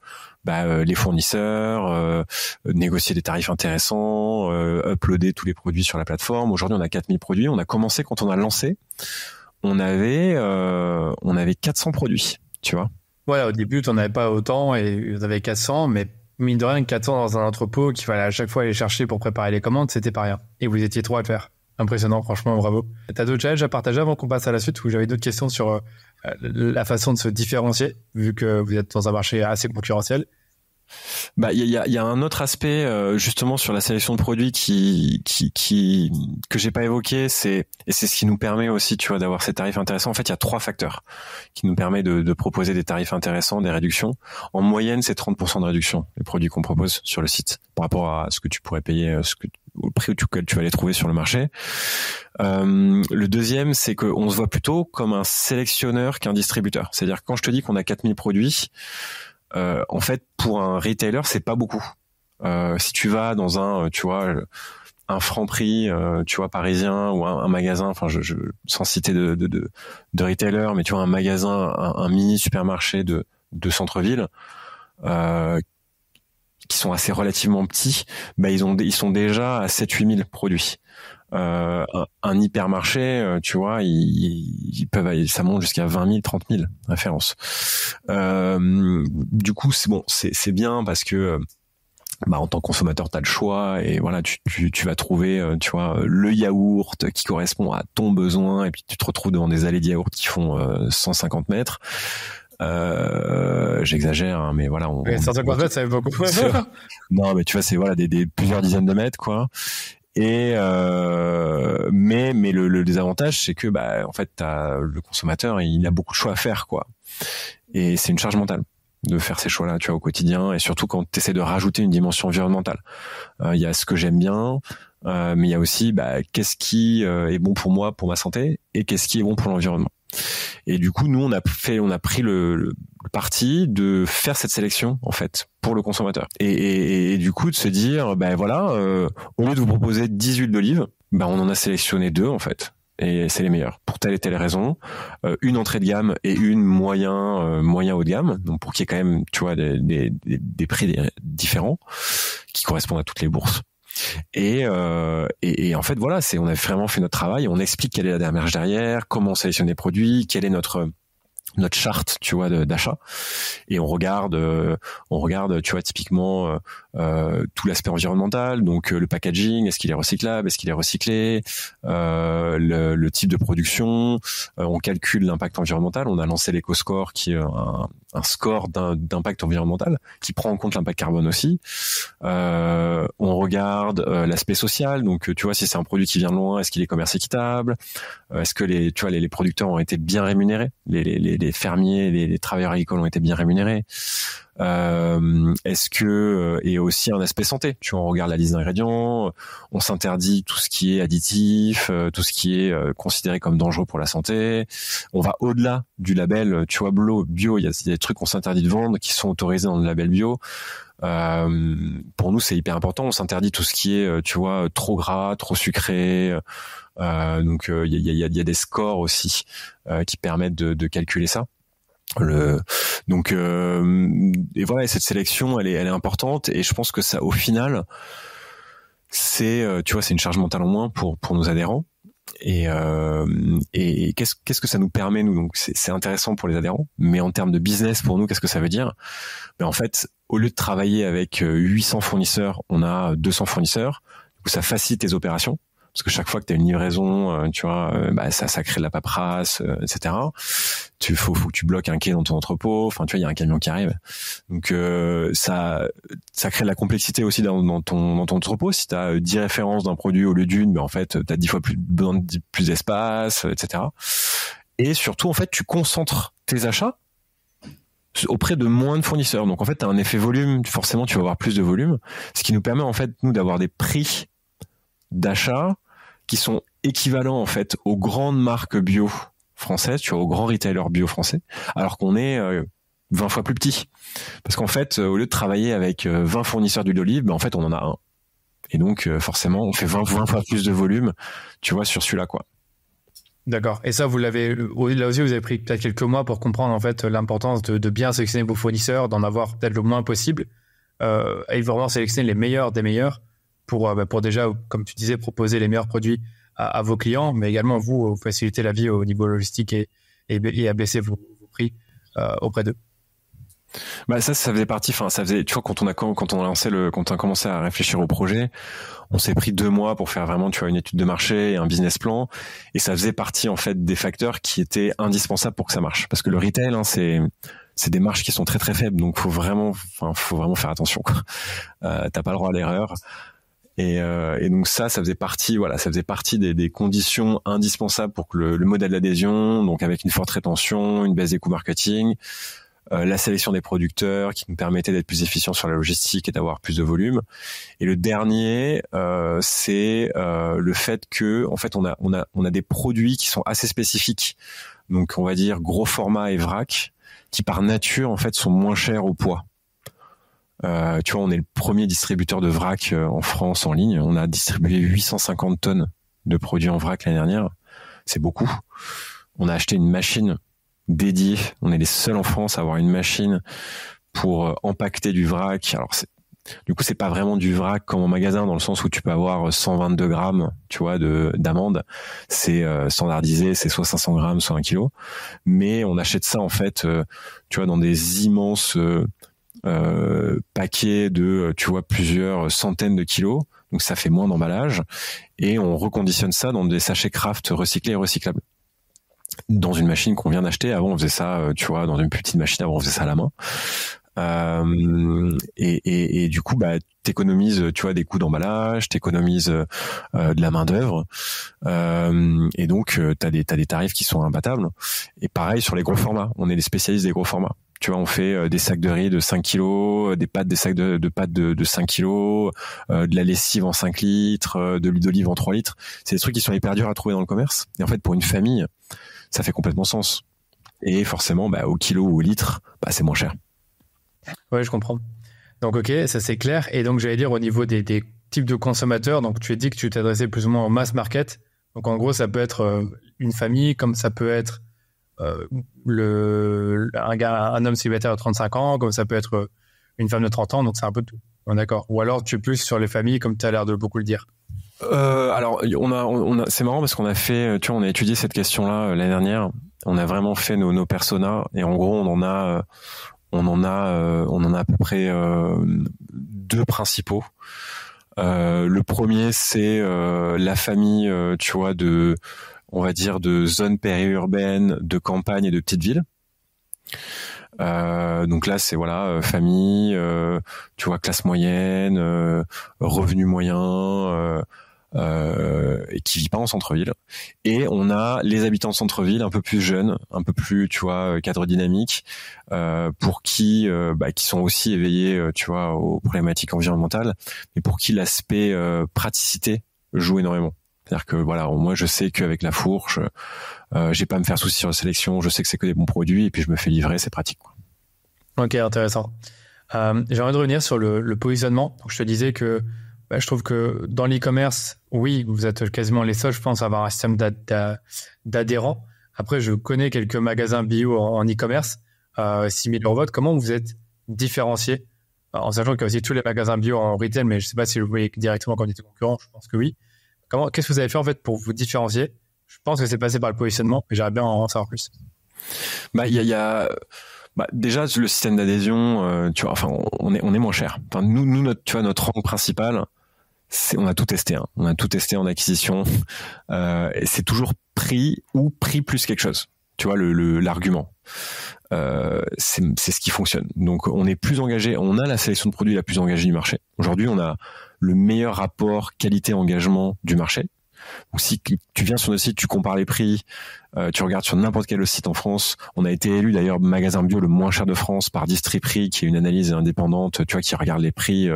les fournisseurs, négocier des tarifs intéressants, uploader tous les produits sur la plateforme. Aujourd'hui, on a 4000 produits. On a commencé quand on a lancé, on avait 400 produits, tu vois. Voilà, au début, tu n'en avais pas autant et vous avez 400, mais mine de rien, 400 dans un entrepôt qu'il fallait à chaque fois aller chercher pour préparer les commandes, c'était pas rien. Et vous étiez 3 à le faire. Impressionnant, franchement, bravo. T'as d'autres challenges à partager avant qu'on passe à la suite, ou j'avais d'autres questions sur la façon de se différencier, vu que vous êtes dans un marché assez concurrentiel? Il y a un autre aspect justement sur la sélection de produits que j'ai pas évoqué, c'est ce qui nous permet aussi, tu vois, d'avoir ces tarifs intéressants. En fait, il y a 3 facteurs qui nous permettent de proposer des tarifs intéressants, des réductions. En moyenne, c'est 30% de réduction les produits qu'on propose sur le site par rapport à ce que tu pourrais payer, au prix auquel tu vas les trouver sur le marché. Le deuxième, c'est qu'on se voit plutôt comme un sélectionneur qu'un distributeur. C'est-à-dire que quand je te dis qu'on a 4000 produits, en fait, pour un retailer, c'est pas beaucoup. Si tu vas dans un Franprix, parisien, ou un magasin, enfin, sans citer de retailer, mais tu vois, un magasin, un mini supermarché de centre-ville, qui sont assez relativement petits, ils sont déjà à 7-8 000 produits. Un hypermarché, tu vois, ils peuvent, ça monte jusqu'à 20 000, 30 000 références. Du coup, c'est bien parce que en tant que consommateur, t'as le choix et voilà, tu vas trouver, tu vois, le yaourt qui correspond à ton besoin, et puis tu te retrouves devant des allées de yaourt qui font 150 mètres. J'exagère, hein, mais voilà. 150 mètres, ça fait beaucoup. Non, mais tu vois, c'est voilà des plusieurs dizaines de mètres, quoi. Et mais le désavantage, c'est que en fait, le consommateur, il a beaucoup de choix à faire, quoi. Et c'est une charge mentale de faire ces choix-là, tu vois, au quotidien, et surtout quand tu essaies de rajouter une dimension environnementale. Il y a ce que j'aime bien, mais il y a aussi qu'est-ce qui est bon pour moi, pour ma santé, et qu'est-ce qui est bon pour l'environnement. Et du coup, nous, on a pris le parti de faire cette sélection, en fait, pour le consommateur. Et du coup, de se dire, au lieu de vous proposer 10 huiles d'olive, on en a sélectionné 2, en fait. Et c'est les meilleurs, pour telle et telle raison. Une entrée de gamme et une moyen haut de gamme, donc pour qu'il y ait quand même, tu vois, des prix différents, qui correspondent à toutes les bourses. Et en fait, voilà, on a vraiment fait notre travail. On explique quelle est la démarche derrière, comment on sélectionne les produits, quelle est notre charte, tu vois, d'achat. Et on regarde, tu vois, typiquement tout l'aspect environnemental, donc le packaging, est-ce qu'il est recyclable, est-ce qu'il est recyclé, le type de production. On calcule l'impact environnemental. On a lancé l'EcoScore, qui est un score d'impact environnemental qui prend en compte l'impact carbone aussi. On regarde l'aspect social, donc tu vois, si c'est un produit qui vient de loin, est-ce qu'il est commerce équitable, est-ce que les producteurs ont été bien rémunérés, les fermiers, les travailleurs agricoles ont été bien rémunérés. Est-ce que et aussi un aspect santé, tu vois, on regarde la liste d'ingrédients, on s'interdit tout ce qui est additif, tout ce qui est considéré comme dangereux pour la santé. On va au-delà du label, tu vois, bio, il y a des trucs qu'on s'interdit de vendre qui sont autorisés dans le label bio. Pour nous, c'est hyper important. On s'interdit tout ce qui est, tu vois, trop gras, trop sucré. Donc il y a des scores aussi qui permettent de calculer ça. Et voilà, et cette sélection, elle est importante, et je pense que ça, au final, c'est, tu vois, c'est une charge mentale en moins pour nos adhérents. Et qu'est-ce que ça nous permet, nous? Donc c'est intéressant pour les adhérents, mais en termes de business pour nous, qu'est-ce que ça veut dire? En fait, au lieu de travailler avec 800 fournisseurs, on a 200 fournisseurs. Du coup, ça facilite les opérations, parce que chaque fois que tu as une livraison, tu vois, ça crée de la paperasse, etc. Faut que tu bloques un quai dans ton entrepôt. Enfin, tu vois, il y a un camion qui arrive. Donc ça crée de la complexité aussi dans ton entrepôt. Si tu as 10 références d'un produit au lieu d'une, en fait, tu as 10 fois besoin de plus d'espace, etc. Et surtout, en fait, tu concentres tes achats auprès de moins de fournisseurs. Donc en fait, tu as un effet volume. Forcément, tu vas avoir plus de volume, ce qui nous permet, en fait, nous, d'avoir des prix d'achat qui sont équivalents, en fait, aux grandes marques bio françaises, tu vois, aux grands retailers bio français, alors qu'on est 20 fois plus petit. Parce qu'en fait, au lieu de travailler avec 20 fournisseurs d'huile d'olive, ben en fait, on en a un. Et donc, forcément, on fait 20 fois plus de volume, tu vois, sur celui-là, quoi. D'accord. Et ça, là aussi, vous avez pris peut-être quelques mois pour comprendre en fait l'importance de bien sélectionner vos fournisseurs, d'en avoir peut-être le moins possible, et vraiment sélectionner les meilleurs des meilleurs pour déjà, comme tu disais, proposer les meilleurs produits à vos clients, mais également vous faciliter la vie au niveau logistique et abaisser vos prix auprès d'eux. Bah ça faisait partie. Enfin, ça faisait. Tu vois, quand on a commencé à réfléchir au projet, on s'est pris 2 mois pour faire vraiment, tu vois, une étude de marché et un business plan, et ça faisait partie en fait des facteurs qui étaient indispensables pour que ça marche. Parce que le retail, hein, c'est des marges qui sont très très faibles, donc faut vraiment faire attention, quoi. T'as pas le droit à l'erreur. Et donc ça faisait partie, des conditions indispensables pour que le modèle d'adhésion, donc avec une forte rétention, une baisse des coûts marketing, la sélection des producteurs qui nous permettait d'être plus efficient sur la logistique et d'avoir plus de volume. Et le dernier, c'est le fait que, en fait, on a des produits qui sont assez spécifiques. Donc, on va dire gros format et vrac, qui par nature, en fait, sont moins chers au poids. Tu vois, on est le premier distributeur de vrac en France en ligne. On a distribué 850 tonnes de produits en vrac l'année dernière. C'est beaucoup. On a acheté une machine dédiée. On est les seuls en France à avoir une machine pour empaqueter du vrac. Alors, du coup, c'est pas vraiment du vrac comme en magasin, dans le sens où tu peux avoir 122 grammes, tu vois, d'amande. C'est standardisé, c'est soit 500 grammes, soit 1 kilo. Mais on achète ça, en fait, tu vois, dans des immenses paquets de, tu vois, plusieurs centaines de kilos. Donc, ça fait moins d'emballage. Et on reconditionne ça dans des sachets Kraft recyclés et recyclables. Dans une machine qu'on vient d'acheter. Avant, on faisait ça, tu vois, dans une petite machine. Avant, on faisait ça à la main. Et du coup, bah, t'économises, tu vois, des coûts d'emballage, t'économises de la main d'œuvre, et donc t'as des tarifs qui sont imbattables. Et pareil sur les gros formats. On est des spécialistes des gros formats. Tu vois, on fait des sacs de riz de 5 kilos, des sacs de pâtes de 5 kilos, de la lessive en 5 litres, de l'huile d'olive en 3 litres. C'est des trucs qui sont hyper durs à trouver dans le commerce. Et en fait, pour une famille, ça fait complètement sens. Et forcément, bah, au kilo ou au litre, bah, c'est moins cher. Ouais, je comprends. Donc, ok, ça c'est clair. Et donc, j'allais dire au niveau des types de consommateurs, donc tu as dit que tu t'adressais plus ou moins au mass market. Donc, en gros, ça peut être une famille, comme ça peut être un homme célibataire de 35 ans, comme ça peut être une femme de 30 ans. Donc, c'est un peu tout. D'accord. Ou alors, tu es plus sur les familles, comme tu as l'air de beaucoup le dire. Alors, c'est marrant parce qu'on a fait, tu vois, on a étudié cette question-là l'année dernière. On a vraiment fait nos personas, et en gros, on en a à peu près 2 principaux. Le premier, c'est la famille, tu vois, on va dire de zones périurbaines, de campagne et de petites villes. Donc là, c'est famille, tu vois, classe moyenne, revenu moyen, et qui vit pas en centre-ville. Et on a les habitants de centre-ville un peu plus jeunes, un peu plus, tu vois, cadre dynamique, pour qui sont aussi éveillés, tu vois, aux problématiques environnementales, mais pour qui l'aspect praticité joue énormément. C'est-à-dire que voilà, moi je sais qu'avec la fourche, j'ai pas à me faire souci sur la sélection, je sais que c'est que des bons produits, et puis je me fais livrer, c'est pratique, quoi. Ok, intéressant. J'aimerais revenir sur le positionnement. Donc, je te disais que je trouve que dans l'e-commerce, oui, vous êtes quasiment les seuls, je pense, à avoir un système d'adhérents. Après, je connais quelques magasins bio en e-commerce, similaires au vôtre. Comment vous êtes différenciés, en sachant qu'il y a aussi tous les magasins bio en retail, mais je ne sais pas si vous voyez directement comme des concurrents, je pense que oui. Qu'est-ce que vous avez fait en fait pour vous différencier? Je pense que c'est passé par le positionnement, mais j'aimerais bien en savoir plus. Bah, il y a déjà le système d'adhésion, tu vois, enfin, on est moins cher. Enfin, nous, notre angle principal, on a tout testé, hein. On a tout testé en acquisition. Et c'est toujours prix plus quelque chose. Tu vois, l'argument. C'est ce qui fonctionne. Donc, on est plus engagé. On a la sélection de produits la plus engagée du marché. Aujourd'hui, on a le meilleur rapport qualité-engagement du marché. Donc, si tu viens sur notre site, tu compares les prix, tu regardes sur n'importe quel site en France. On a été élu d'ailleurs magasin bio le moins cher de France par Distriprix, qui est une analyse indépendante, tu vois, qui regarde les prix,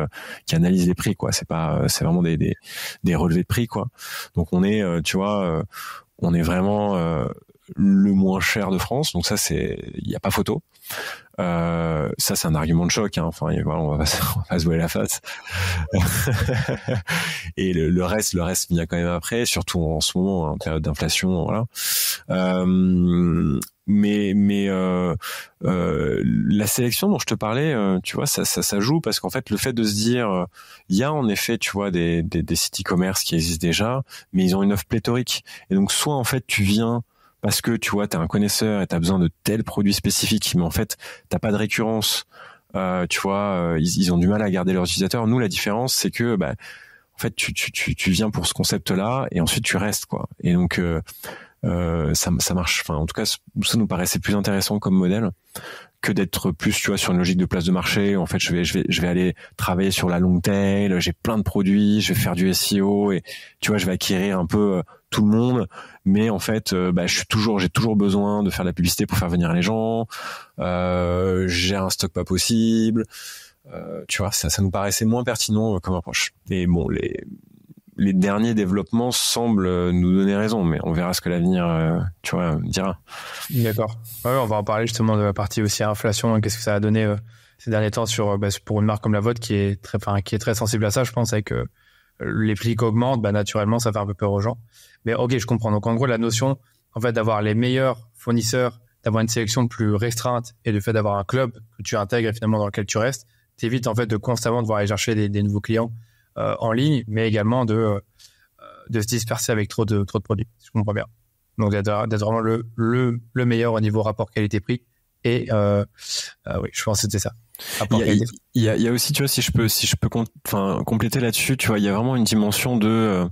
qui analyse les prix, quoi. C'est vraiment des relevés de prix, quoi. Donc on est, tu vois, on est vraiment le moins cher de France. Donc ça, il y a pas photo. Ça, c'est un argument de choc. Hein. Enfin, voilà, on va pas se voiler la face. Et le reste vient quand même après, surtout en ce moment, en période d'inflation. Voilà. Mais la sélection dont je te parlais, tu vois, ça joue parce qu'en fait, le fait de se dire, il y a en effet, tu vois, des sites e-commerce qui existent déjà, mais ils ont une offre pléthorique. Et donc, soit en fait, tu viens parce que tu vois, t'es un connaisseur et t'as besoin de tels produits spécifiques, mais en fait, t'as pas de récurrence. Tu vois, ils ont du mal à garder leurs utilisateurs. Nous, la différence, c'est que, en fait, tu viens pour ce concept-là et ensuite tu restes, quoi. Et donc, ça marche. Enfin, en tout cas, ça nous paraissait plus intéressant comme modèle que d'être plus, tu vois, sur une logique de place de marché. En fait, je vais aller travailler sur la long tail. J'ai plein de produits. Je vais faire du SEO et tu vois, je vais acquérir un peu tout le monde. Mais en fait, j'ai toujours besoin de faire de la publicité pour faire venir les gens. J'ai un stock pas possible. Tu vois, ça nous paraissait moins pertinent comme approche. Et bon, les derniers développements semblent nous donner raison, mais on verra ce que l'avenir, tu vois, dira. D'accord. Ouais, on va en parler justement de la partie aussi inflation. Hein, qu'est-ce que ça a donné ces derniers temps pour une marque comme la vôtre qui est très sensible à ça, je pense, avec les prix qui augmentent, naturellement, ça fait un peu peur aux gens. Mais ok, je comprends. Donc en gros, la notion, en fait, d'avoir les meilleurs fournisseurs, d'avoir une sélection plus restreinte et le fait d'avoir un club que tu intègres et finalement dans lequel tu restes, t'évites en fait de constamment devoir aller chercher des nouveaux clients en ligne, mais également de se disperser avec trop de produits. Je comprends bien. Donc d'être vraiment le meilleur au niveau rapport qualité-prix. Et oui, je pense que c'était ça. Il y a aussi, tu vois, si je peux compléter là-dessus, tu vois, il y a vraiment une dimension de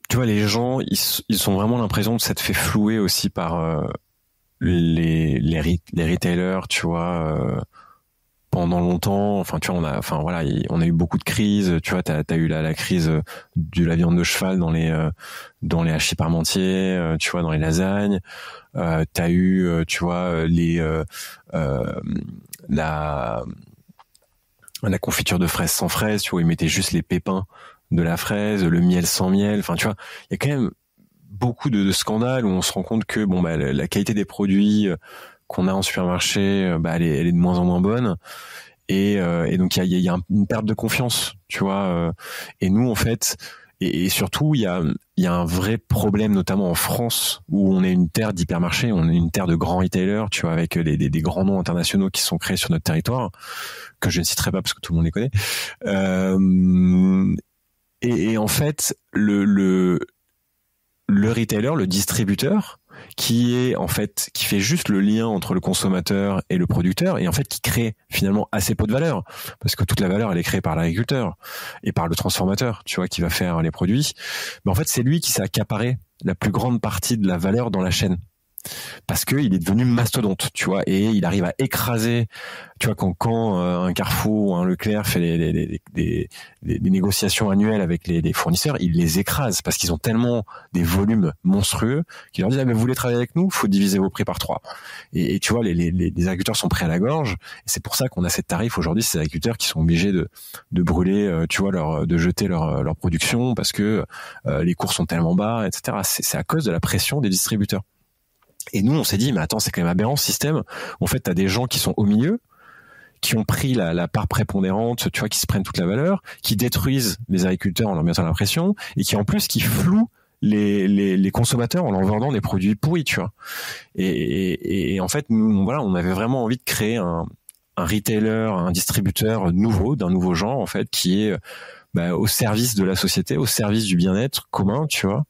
tu vois, les gens, ils ont vraiment l'impression de s'être fait flouer aussi par les retailers, tu vois. Pendant longtemps, enfin tu vois, on a eu beaucoup de crises. Tu vois, t'as eu la crise de la viande de cheval dans les hachis parmentiers, tu vois, dans les lasagnes. T'as eu, tu vois, la confiture de fraises sans fraises. Tu vois, ils mettaient juste les pépins de la fraise, le miel sans miel. Enfin, tu vois, il y a quand même beaucoup de scandales où on se rend compte que la qualité des produits qu'on a en supermarché, elle est de moins en moins bonne. Et donc il y a une perte de confiance, tu vois. Et nous en fait, et surtout il y a un vrai problème, notamment en France, où on est une terre d'hypermarchés, on est une terre de grands retailers, tu vois, avec des grands noms internationaux qui sont créés sur notre territoire, que je ne citerai pas parce que tout le monde les connaît. Et en fait, le retailer, le distributeur, qui fait juste le lien entre le consommateur et le producteur, et en fait qui crée finalement assez peu de valeur, parce que toute la valeur elle est créée par l'agriculteur et par le transformateur, tu vois, qui va faire les produits. Mais en fait c'est lui qui s'est accaparé la plus grande partie de la valeur dans la chaîne, parce que il est devenu mastodonte, tu vois, et il arrive à écraser, tu vois, quand un Carrefour ou un Leclerc fait des négociations annuelles avec les fournisseurs, il les écrase parce qu'ils ont tellement des volumes monstrueux qu'ils leur disent mais vous voulez travailler avec nous, faut diviser vos prix par 3. Et tu vois, les agriculteurs sont pris à la gorge, et c'est pour ça qu'on a ces tarifs aujourd'hui, ces agriculteurs qui sont obligés de brûler, tu vois, de jeter leur production parce que les cours sont tellement bas, etc. C'est à cause de la pression des distributeurs. Et nous, on s'est dit, mais attends, c'est quand même aberrant ce système. En fait, t'as des gens qui sont au milieu, qui ont pris la part prépondérante, tu vois, qui se prennent toute la valeur, qui détruisent les agriculteurs en leur mettant la pression, et qui en plus, qui flouent les consommateurs en leur vendant des produits pourris, tu vois. Et en fait, nous, voilà, on avait vraiment envie de créer un retailer, un distributeur nouveau, d'un nouveau genre, en fait, qui est au service de la société, au service du bien-être commun, tu vois.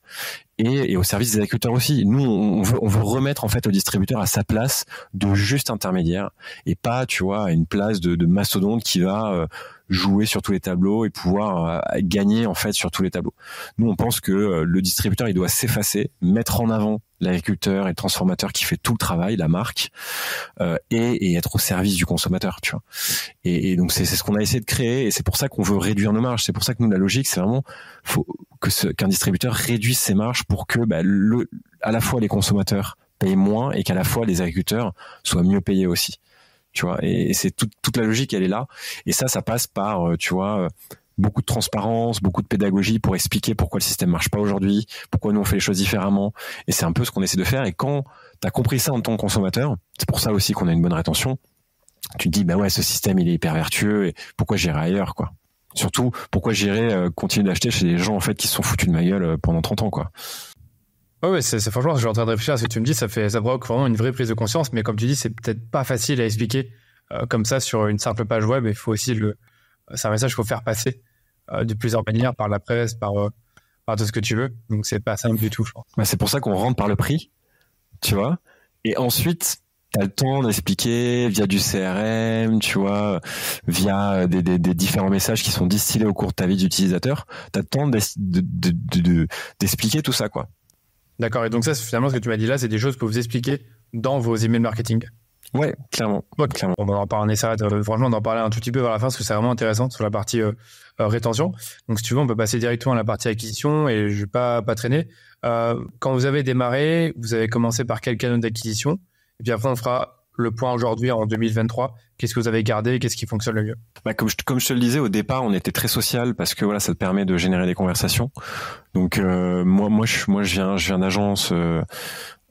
Et au service des agriculteurs aussi. Nous, on veut remettre en fait au distributeur à sa place de juste intermédiaire, et pas, tu vois, à une place de mastodonte qui va jouer sur tous les tableaux et pouvoir gagner en fait sur tous les tableaux. Nous, on pense que le distributeur, il doit s'effacer, mettre en avant l'agriculteur et le transformateur qui fait tout le travail, la marque, et être au service du consommateur, tu vois. Et donc c'est ce qu'on a essayé de créer, et c'est pour ça qu'on veut réduire nos marges. C'est pour ça que nous, la logique, c'est vraiment qu'un distributeur réduise ses marges pour que à la fois les consommateurs payent moins et qu'à la fois les agriculteurs soient mieux payés aussi, tu vois. Et c'est toute la logique, elle est là. Et ça passe par, tu vois, beaucoup de transparence, beaucoup de pédagogie pour expliquer pourquoi le système marche pas aujourd'hui, pourquoi nous on fait les choses différemment. Et c'est un peu ce qu'on essaie de faire. Et quand tu as compris ça en tant que consommateur, c'est pour ça aussi qu'on a une bonne rétention. Tu te dis, bah ouais, ce système il est hyper vertueux et pourquoi j'irai ailleurs, quoi. Surtout, pourquoi j'irai continuer d'acheter chez des gens en fait qui se sont foutus de ma gueule pendant 30 ans, quoi. Ouais, c'est franchement, je suis en train de réfléchir à ce que tu me dis, ça provoque vraiment une vraie prise de conscience, mais comme tu dis, c'est peut-être pas facile à expliquer comme ça sur une simple page web. Il faut aussi c'est un message qu'il faut faire passer de plusieurs manières, par la presse, par tout ce que tu veux. Donc c'est pas simple du tout, je pense. Bah, c'est pour ça qu'on rentre par le prix, tu vois. Et ensuite, t'as le temps d'expliquer via du CRM, tu vois, via des différents messages qui sont distillés au cours de ta vie d'utilisateur. T'as le temps d'expliquer tout ça, quoi. D'accord. Et donc ça, finalement, ce que tu m'as dit là, c'est des choses que vous expliquez dans vos emails marketing. Ouais, clairement. Ouais, clairement. On essaiera franchement d'en parler un tout petit peu vers la fin parce que c'est vraiment intéressant sur la partie rétention. Donc si tu veux, on peut passer directement à la partie acquisition et je vais pas traîner. Quand vous avez démarré, vous avez commencé par quel canal d'acquisition? Et puis après, on fera le point aujourd'hui en 2023. Qu'est-ce que vous avez gardé? Qu'est-ce qui fonctionne le mieux? Bah, comme je te le disais au départ, on était très social parce que voilà, ça te permet de générer des conversations. Donc moi je viens d'agence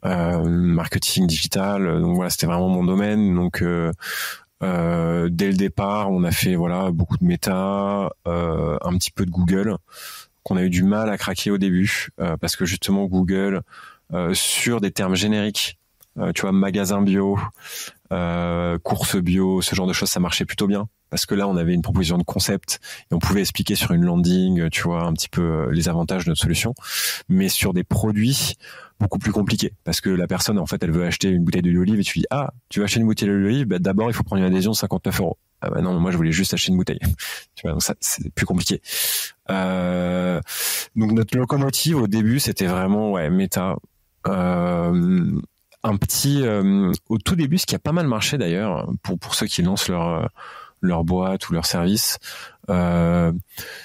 marketing digital. Donc voilà, c'était vraiment mon domaine. Donc dès le départ, on a fait voilà beaucoup de méta, un petit peu de Google, qu'on a eu du mal à craquer au début parce que justement Google sur des termes génériques. Tu vois, magasin bio, course bio, ce genre de choses, ça marchait plutôt bien. Parce que là, on avait une proposition de concept et on pouvait expliquer sur une landing, tu vois, un petit peu les avantages de notre solution. Mais sur des produits beaucoup plus compliqués. Parce que la personne, en fait, elle veut acheter une bouteille d'huile d'olive et tu dis, ah, tu veux acheter une bouteille d'huile d'olive? Bah, d'abord, il faut prendre une adhésion de 59 €. Ah bah non, moi, je voulais juste acheter une bouteille. Tu vois, donc ça, c'est plus compliqué. Donc, notre locomotive, au début, c'était vraiment, ouais, méta. Un petit au tout début, ce qui a pas mal marché d'ailleurs pour ceux qui lancent leur boîte ou leur service,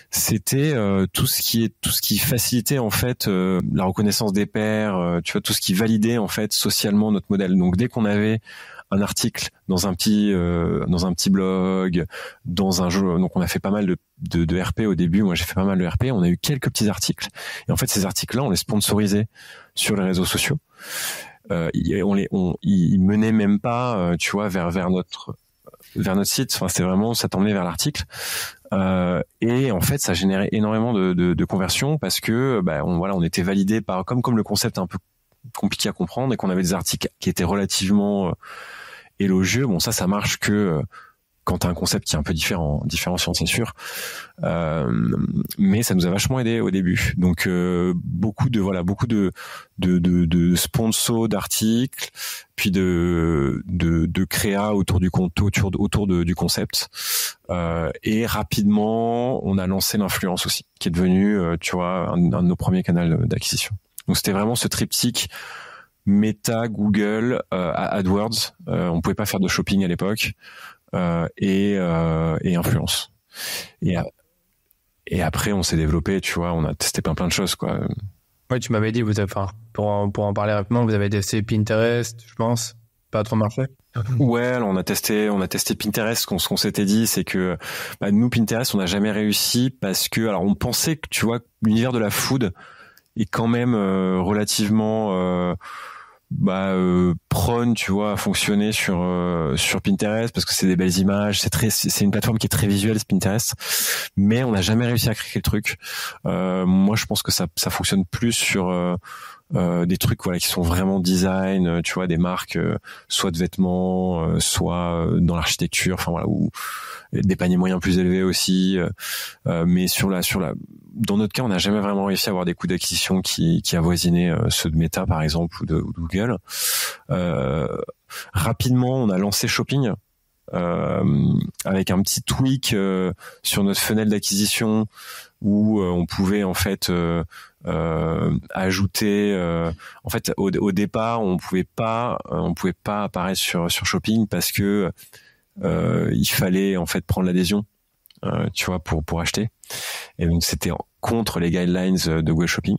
c'était tout ce qui facilitait en fait la reconnaissance des pairs, tu vois, tout ce qui validait en fait socialement notre modèle. Donc dès qu'on avait un article dans un petit blog, dans un jeu, donc on a fait pas mal de RP au début. Moi j'ai fait pas mal de RP. On a eu quelques petits articles et en fait ces articles-là on les sponsorisait sur les réseaux sociaux. Ils menaient même pas, tu vois, vers notre site. Enfin, c'était vraiment, ça t'emmenait vers l'article. Et en fait, ça générait énormément de conversions parce que, on était validé par, comme le concept est un peu compliqué à comprendre et qu'on avait des articles qui étaient relativement élogieux. Bon, ça marche que quand t'as un concept qui est un peu différenciant, c'est sûr. Mais ça nous a vachement aidé au début. Donc beaucoup de sponsors d'articles, puis de créa autour du concept. Et rapidement, on a lancé l'influence aussi, qui est devenu, tu vois, un de nos premiers canaux d'acquisition. Donc c'était vraiment ce triptyque Meta, Google, AdWords. On pouvait pas faire de shopping à l'époque. Et influence. Et après, on s'est développé, tu vois, on a testé plein de choses, quoi. Oui, tu m'avais dit, pour en parler rapidement, vous avez testé Pinterest, je pense, pas trop marché. Ouais, alors on a testé Pinterest. Ce qu'on s'était dit, c'est que nous, Pinterest, on n'a jamais réussi parce que, alors, on pensait que, tu vois, l'univers de la food est quand même relativement prône, tu vois, à fonctionner sur Pinterest parce que c'est des belles images, c'est une plateforme qui est très visuelle, Pinterest, mais on n'a jamais réussi à craquer le truc. Moi, je pense que ça fonctionne plus sur des trucs voilà qui sont vraiment design, tu vois, des marques soit de vêtements, soit dans l'architecture, enfin voilà, ou des paniers moyens plus élevés aussi, mais dans notre cas, on n'a jamais vraiment réussi à avoir des coûts d'acquisition qui avoisinaient ceux de Meta par exemple ou de Google. Rapidement, on a lancé Shopping avec un petit tweak sur notre fenêtre d'acquisition où on pouvait en fait ajouter. En fait, au départ, on pouvait pas apparaître sur Shopping parce que il fallait en fait prendre l'adhésion, tu vois, pour acheter. Et donc c'était contre les guidelines de Google Shopping.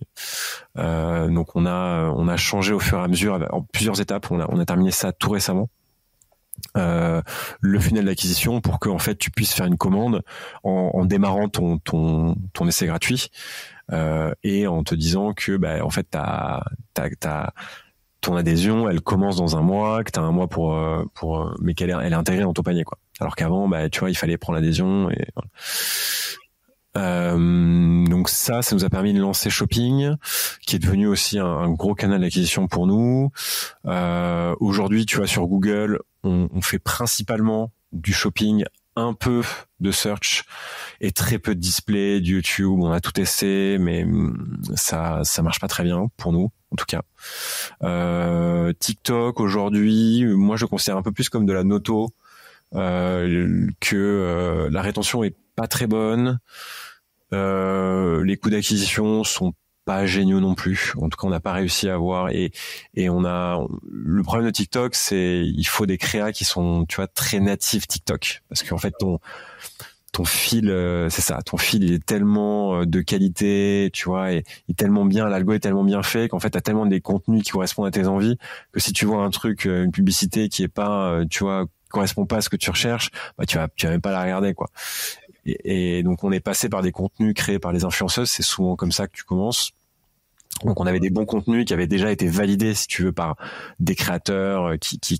Donc on a changé au fur et à mesure en plusieurs étapes. On a terminé ça tout récemment. le funnel d'acquisition pour que en fait tu puisses faire une commande en démarrant ton essai gratuit et en te disant que en fait ton adhésion elle commence dans un mois, que t'as un mois pour mais qu'elle est intégrée dans ton panier quoi. Alors qu'avant tu vois il fallait prendre l'adhésion et voilà. Donc ça nous a permis de lancer Shopping, qui est devenu aussi un gros canal d'acquisition pour nous. Aujourd'hui, tu vois, sur Google, on fait principalement du shopping, un peu de search et très peu de display, du YouTube. On a tout testé, mais ça marche pas très bien pour nous, en tout cas. TikTok aujourd'hui, moi je le considère un peu plus comme de la noto, que la rétention est pas très bonne. Les coûts d'acquisition sont pas géniaux non plus. En tout cas, on n'a pas réussi à avoir et le problème de TikTok, c'est il faut des créas qui sont, tu vois, très natifs TikTok, parce qu'en fait ton fil, c'est ça, ton fil il est tellement de qualité, tu vois, et il est tellement bien, l'algo est tellement bien fait qu'en fait t'as tellement des contenus qui correspondent à tes envies que si tu vois un truc, une publicité qui est pas, tu vois, correspond pas à ce que tu recherches, tu vas même pas la regarder quoi. Et donc on est passé par des contenus créés par les influenceuses, c'est souvent comme ça que tu commences. Donc on avait des bons contenus qui avaient déjà été validés, si tu veux, par des créateurs qui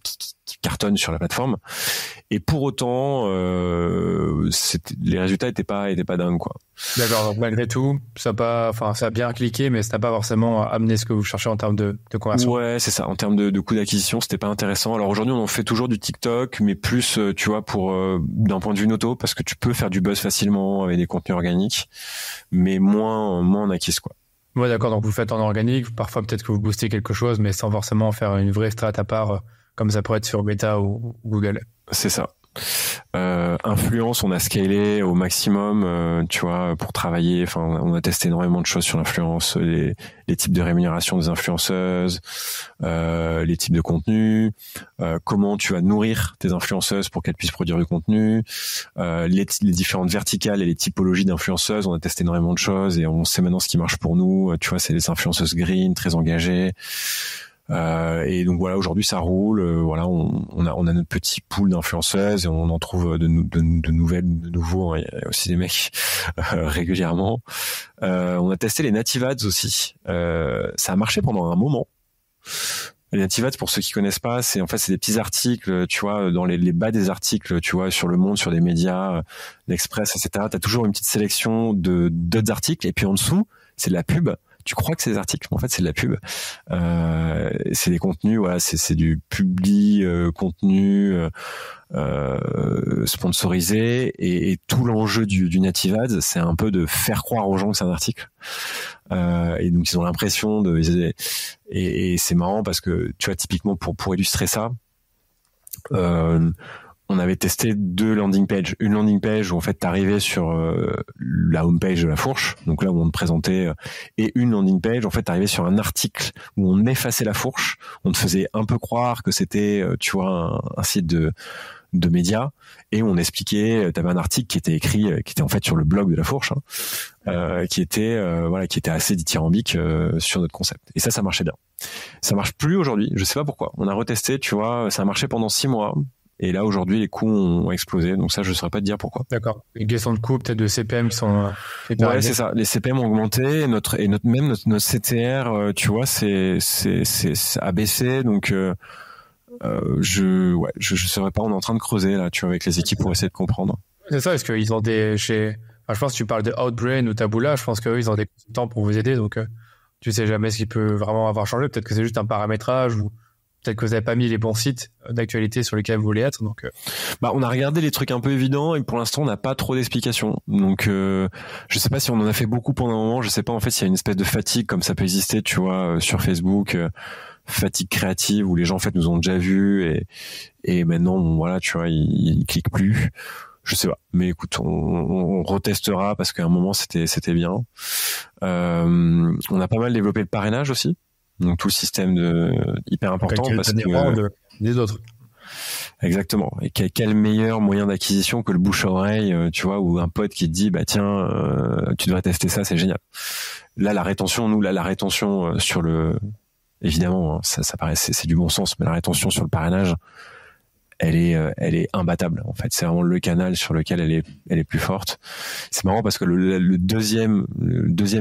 cartonnent sur la plateforme. Et pour autant, les résultats étaient pas dingues quoi. D'accord. Donc malgré tout, ça a bien cliqué, mais ça n'a pas forcément amené ce que vous cherchez en termes de conversion. Ouais, c'est ça. En termes de coût d'acquisition, c'était pas intéressant. Alors aujourd'hui, on en fait toujours du TikTok, mais plus, tu vois, pour d'un point de vue noto, parce que tu peux faire du buzz facilement avec des contenus organiques, mais moins en acquise quoi. Ouais, d'accord. Donc vous faites en organique. Parfois, peut-être que vous boostez quelque chose, mais sans forcément faire une vraie strat à part, comme ça pourrait être sur Meta ou Google. C'est ça. Influence, on a scalé au maximum, tu vois, pour travailler. Enfin, on a testé énormément de choses sur l'influence, les types de rémunération des influenceuses, les types de contenus, comment tu vas nourrir tes influenceuses pour qu'elles puissent produire du contenu, les différentes verticales et les typologies d'influenceuses. On a testé énormément de choses et on sait maintenant ce qui marche pour nous. Tu vois, c'est les influenceuses green, très engagées. Et donc voilà, aujourd'hui ça roule. Voilà, on a notre petit pool d'influenceuses et on en trouve de nouvelles, de nouveaux. Hein, il y a aussi des mecs régulièrement. On a testé les native ads aussi. Ça a marché pendant un moment. Les native ads, pour ceux qui connaissent pas, c'est des petits articles, tu vois, dans les bas des articles, tu vois, sur Le Monde, sur des médias, l'Express, etc. T'as toujours une petite sélection d'autres articles et puis en dessous, c'est de la pub. Tu crois que c'est des articles, mais en fait c'est de la pub. C'est des contenus, voilà, c'est du publi contenu sponsorisé et tout l'enjeu du native ads, c'est un peu de faire croire aux gens que c'est un article. Et donc ils ont l'impression et c'est marrant parce que tu vois typiquement pour illustrer ça. On avait testé 2 landing pages. Une landing page où en fait t'arrivais sur la home page de la fourche, donc là où on te présentait, et une landing page en fait t'arrivais sur un article où on effaçait la fourche. On te faisait un peu croire que c'était, tu vois, un site de médias et on expliquait. T'avais un article qui était écrit, qui était en fait sur le blog de la fourche, qui était assez dithyrambique sur notre concept. Et ça marchait bien. Ça marche plus aujourd'hui. Je sais pas pourquoi. On a retesté, tu vois, ça a marché pendant 6 mois. Et là, aujourd'hui, les coûts ont explosé. Donc ça, je ne saurais pas te dire pourquoi. D'accord. Une question de coûts, peut-être de CPM qui sont... ouais, c'est ça. Les CPM ont augmenté. Notre CTR, tu vois, c'est a baissé. Donc, je saurais pas. On est en train de creuser, là, tu vois, avec les équipes pour essayer de comprendre. C'est ça. Est-ce qu'ils ont je pense que tu parles de Outbrain ou Taboola. Je pense qu'eux, ils ont des consultants pour vous aider. Donc, tu sais jamais ce qui peut vraiment avoir changé. Peut-être que c'est juste un paramétrage ou... Peut-être que vous n'avez pas mis les bons sites d'actualité sur lesquels vous voulez être. Donc, on a regardé les trucs un peu évidents et pour l'instant, on n'a pas trop d'explications. Donc, je sais pas si on en a fait beaucoup pendant un moment. Je sais pas en fait s'il y a une espèce de fatigue comme ça peut exister, tu vois, sur Facebook, fatigue créative où les gens en fait nous ont déjà vus et maintenant, bon, voilà, tu vois, ils cliquent plus. Je sais pas. Mais écoute, on retestera parce qu'à un moment c'était bien. On a pas mal développé le parrainage aussi. Donc tout le système hyper important parce que des autres. Exactement. Et quel meilleur moyen d'acquisition que le bouche à oreille, tu vois, ou un pote qui te dit tiens, tu devrais tester ça, c'est génial. Là la rétention sur évidemment, hein, ça paraît c'est du bon sens, mais la rétention sur le parrainage, elle est imbattable. En fait, c'est vraiment le canal sur lequel elle est plus forte. C'est marrant parce que le deuxième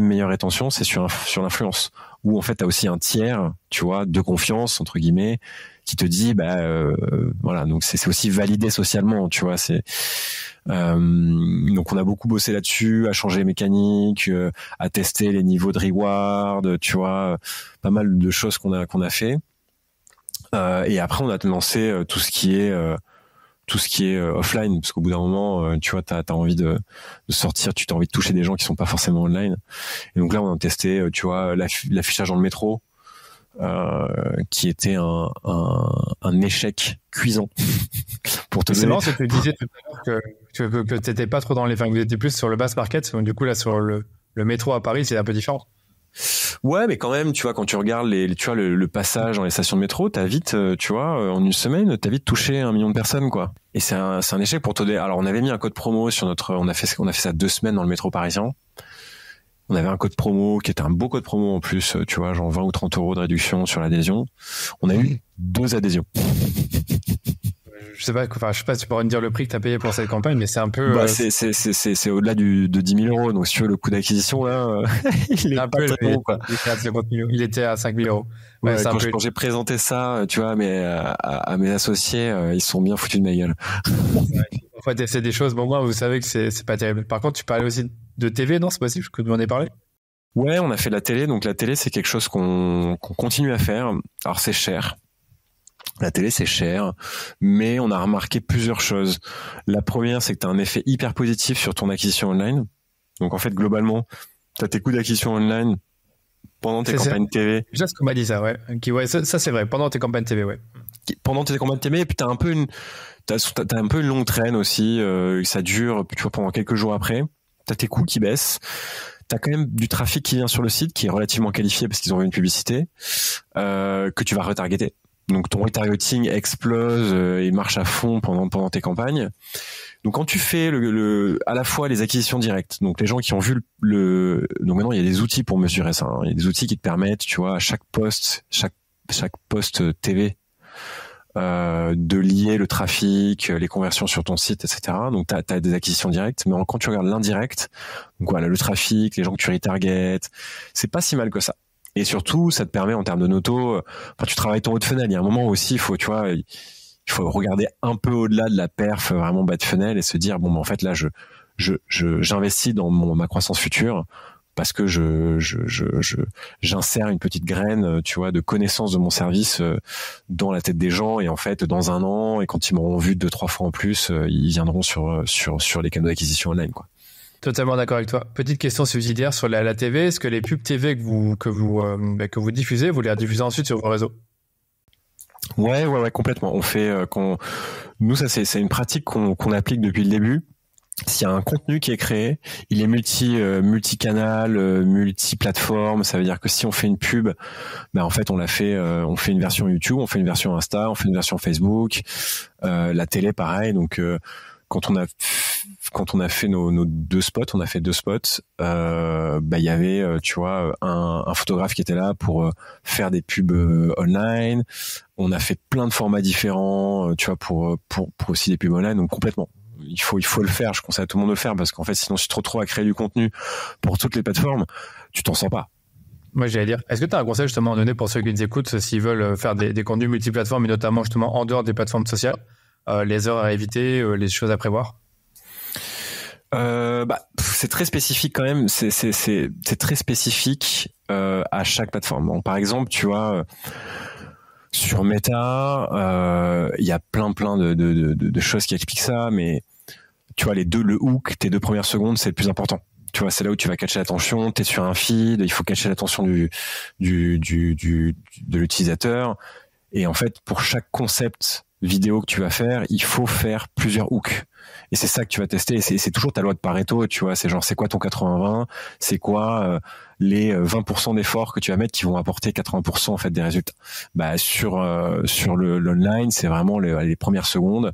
meilleure rétention, c'est sur l'influence, où en fait t'as aussi un tiers, tu vois, de confiance entre guillemets, qui te dit voilà, donc c'est aussi validé socialement, tu vois. Donc on a beaucoup bossé là-dessus, à changer les mécaniques, à tester les niveaux de reward, tu vois, pas mal de choses qu'on a fait. Et après on a lancé tout ce qui est offline, parce qu'au bout d'un moment, tu vois, t'as envie de sortir, tu as envie de toucher des gens qui sont pas forcément online. Et donc là on a testé, tu vois, l'affichage dans le métro. Qui était un échec cuisant. Pour te C'est marrant ce que tu disais tout à l'heure que t'étais pas trop dans les, enfin, que vous étiez plus sur le mass market. Donc, du coup, là, sur le métro à Paris, c'est un peu différent. Ouais, mais quand même, tu vois, quand tu regardes tu vois, le passage dans les stations de métro, t'as vite, tu vois, en une semaine, t'as vite touché 1 million de personnes, quoi. Et c'est un échec pour te dire. Alors, on avait mis un code promo sur on a fait ça 2 semaines dans le métro parisien. On avait un code promo qui était un beau code promo en plus, tu vois, genre 20 ou 30 euros de réduction sur l'adhésion. On a eu 2 adhésions. Je sais pas si tu pourrais me dire le prix que tu as payé pour cette campagne, mais c'est un peu. C'est au-delà de 10 000 euros. Donc, si tu veux, le coût d'acquisition, là, il est un peu très bon, quoi. Il était à 5 000 euros. Ouais, quand j'ai présenté ça, tu vois, à mes associés, ils sont bien foutus de ma gueule. En fait, c'est des choses, bon, moi, vous savez que c'est pas terrible. Par contre, tu parlais aussi de TV, non? C'est possible que tu m'en aies parlé? Ouais, on a fait la télé. Donc, la télé, c'est quelque chose qu'on continue à faire. Alors, c'est cher. La télé, c'est cher, mais on a remarqué plusieurs choses. La première, c'est que tu as un effet hyper positif sur ton acquisition online. Donc, en fait, globalement, tu as tes coûts d'acquisition online pendant tes campagnes TV. Déjà, ce qu'on m'a dit, ça, ouais. Ouais, ça c'est vrai. Pendant tes campagnes TV, ouais. Pendant tes campagnes TV, et puis t'as un peu une longue traîne aussi. Ça dure, tu vois, pendant quelques jours après. T'as tes coûts qui baissent. T'as quand même du trafic qui vient sur le site, qui est relativement qualifié parce qu'ils ont vu une publicité, que tu vas retargeter. Donc ton retargeting explose et marche à fond pendant tes campagnes. Donc quand tu fais à la fois les acquisitions directes, donc les gens qui ont vu donc maintenant il y a des outils pour mesurer ça. Il y a des outils qui te permettent, tu vois, à chaque post TV, de lier le trafic, les conversions sur ton site, etc. Donc t'as des acquisitions directes, mais quand tu regardes l'indirect, donc voilà, le trafic, les gens que tu retargetes, c'est pas si mal que ça. Et surtout, ça te permet en termes de noto, tu travailles ton haut de funnel. Il y a un moment aussi, il faut regarder un peu au-delà de la perf vraiment bas de funnel et se dire bon, en fait là, j'investis dans ma croissance future parce que j'insère une petite graine, tu vois, de connaissance de mon service dans la tête des gens, et en fait, dans 1 an, et quand ils m'auront vu 2-3 fois en plus, ils viendront sur les canaux d'acquisition online, quoi. Totalement d'accord avec toi. Petite question subsidiaire sur la TV. Est-ce que les pubs TV que vous diffusez, vous les rediffusez ensuite sur vos réseaux? Ouais, complètement. On fait, nous, ça, c'est une pratique qu'on applique depuis le début. S'il y a un contenu qui est créé, il est multicanal, multiplateforme. Ça veut dire que si on fait une pub, en fait, on fait une version YouTube, on fait une version Insta, on fait une version Facebook, la télé, pareil. Donc, quand on a fait nos 2 spots, on a fait 2 spots, il y avait, tu vois, un photographe qui était là pour faire des pubs online. On a fait plein de formats différents, tu vois, pour aussi des pubs online. Donc complètement, il faut le faire. Je conseille à tout le monde de le faire parce qu'en fait, sinon, si tu te retrouves à créer du contenu pour toutes les plateformes, tu t'en sors pas. Moi, j'allais dire, est-ce que tu as un conseil justement à donner pour ceux qui nous écoutent, s'ils veulent faire des contenus multiplateformes, et notamment justement en dehors des plateformes sociales, les heures à éviter, les choses à prévoir? C'est très spécifique quand même. C'est très spécifique à chaque plateforme. Bon, par exemple, tu vois, sur Meta, il y a plein de choses qui expliquent ça, mais tu vois, le hook, tes 2 premières secondes, c'est le plus important. Tu vois, c'est là où tu vas catcher l'attention. T'es sur un feed, il faut catcher l'attention de l'utilisateur. Et en fait, pour chaque concept vidéo que tu vas faire, il faut faire plusieurs hooks. Et c'est ça que tu vas tester. Et c'est toujours ta loi de Pareto, tu vois. C'est genre, c'est quoi ton 80-20? C'est les 20% d'efforts que tu vas mettre qui vont apporter 80% en fait des résultats? Sur l'online, c'est vraiment les premières secondes.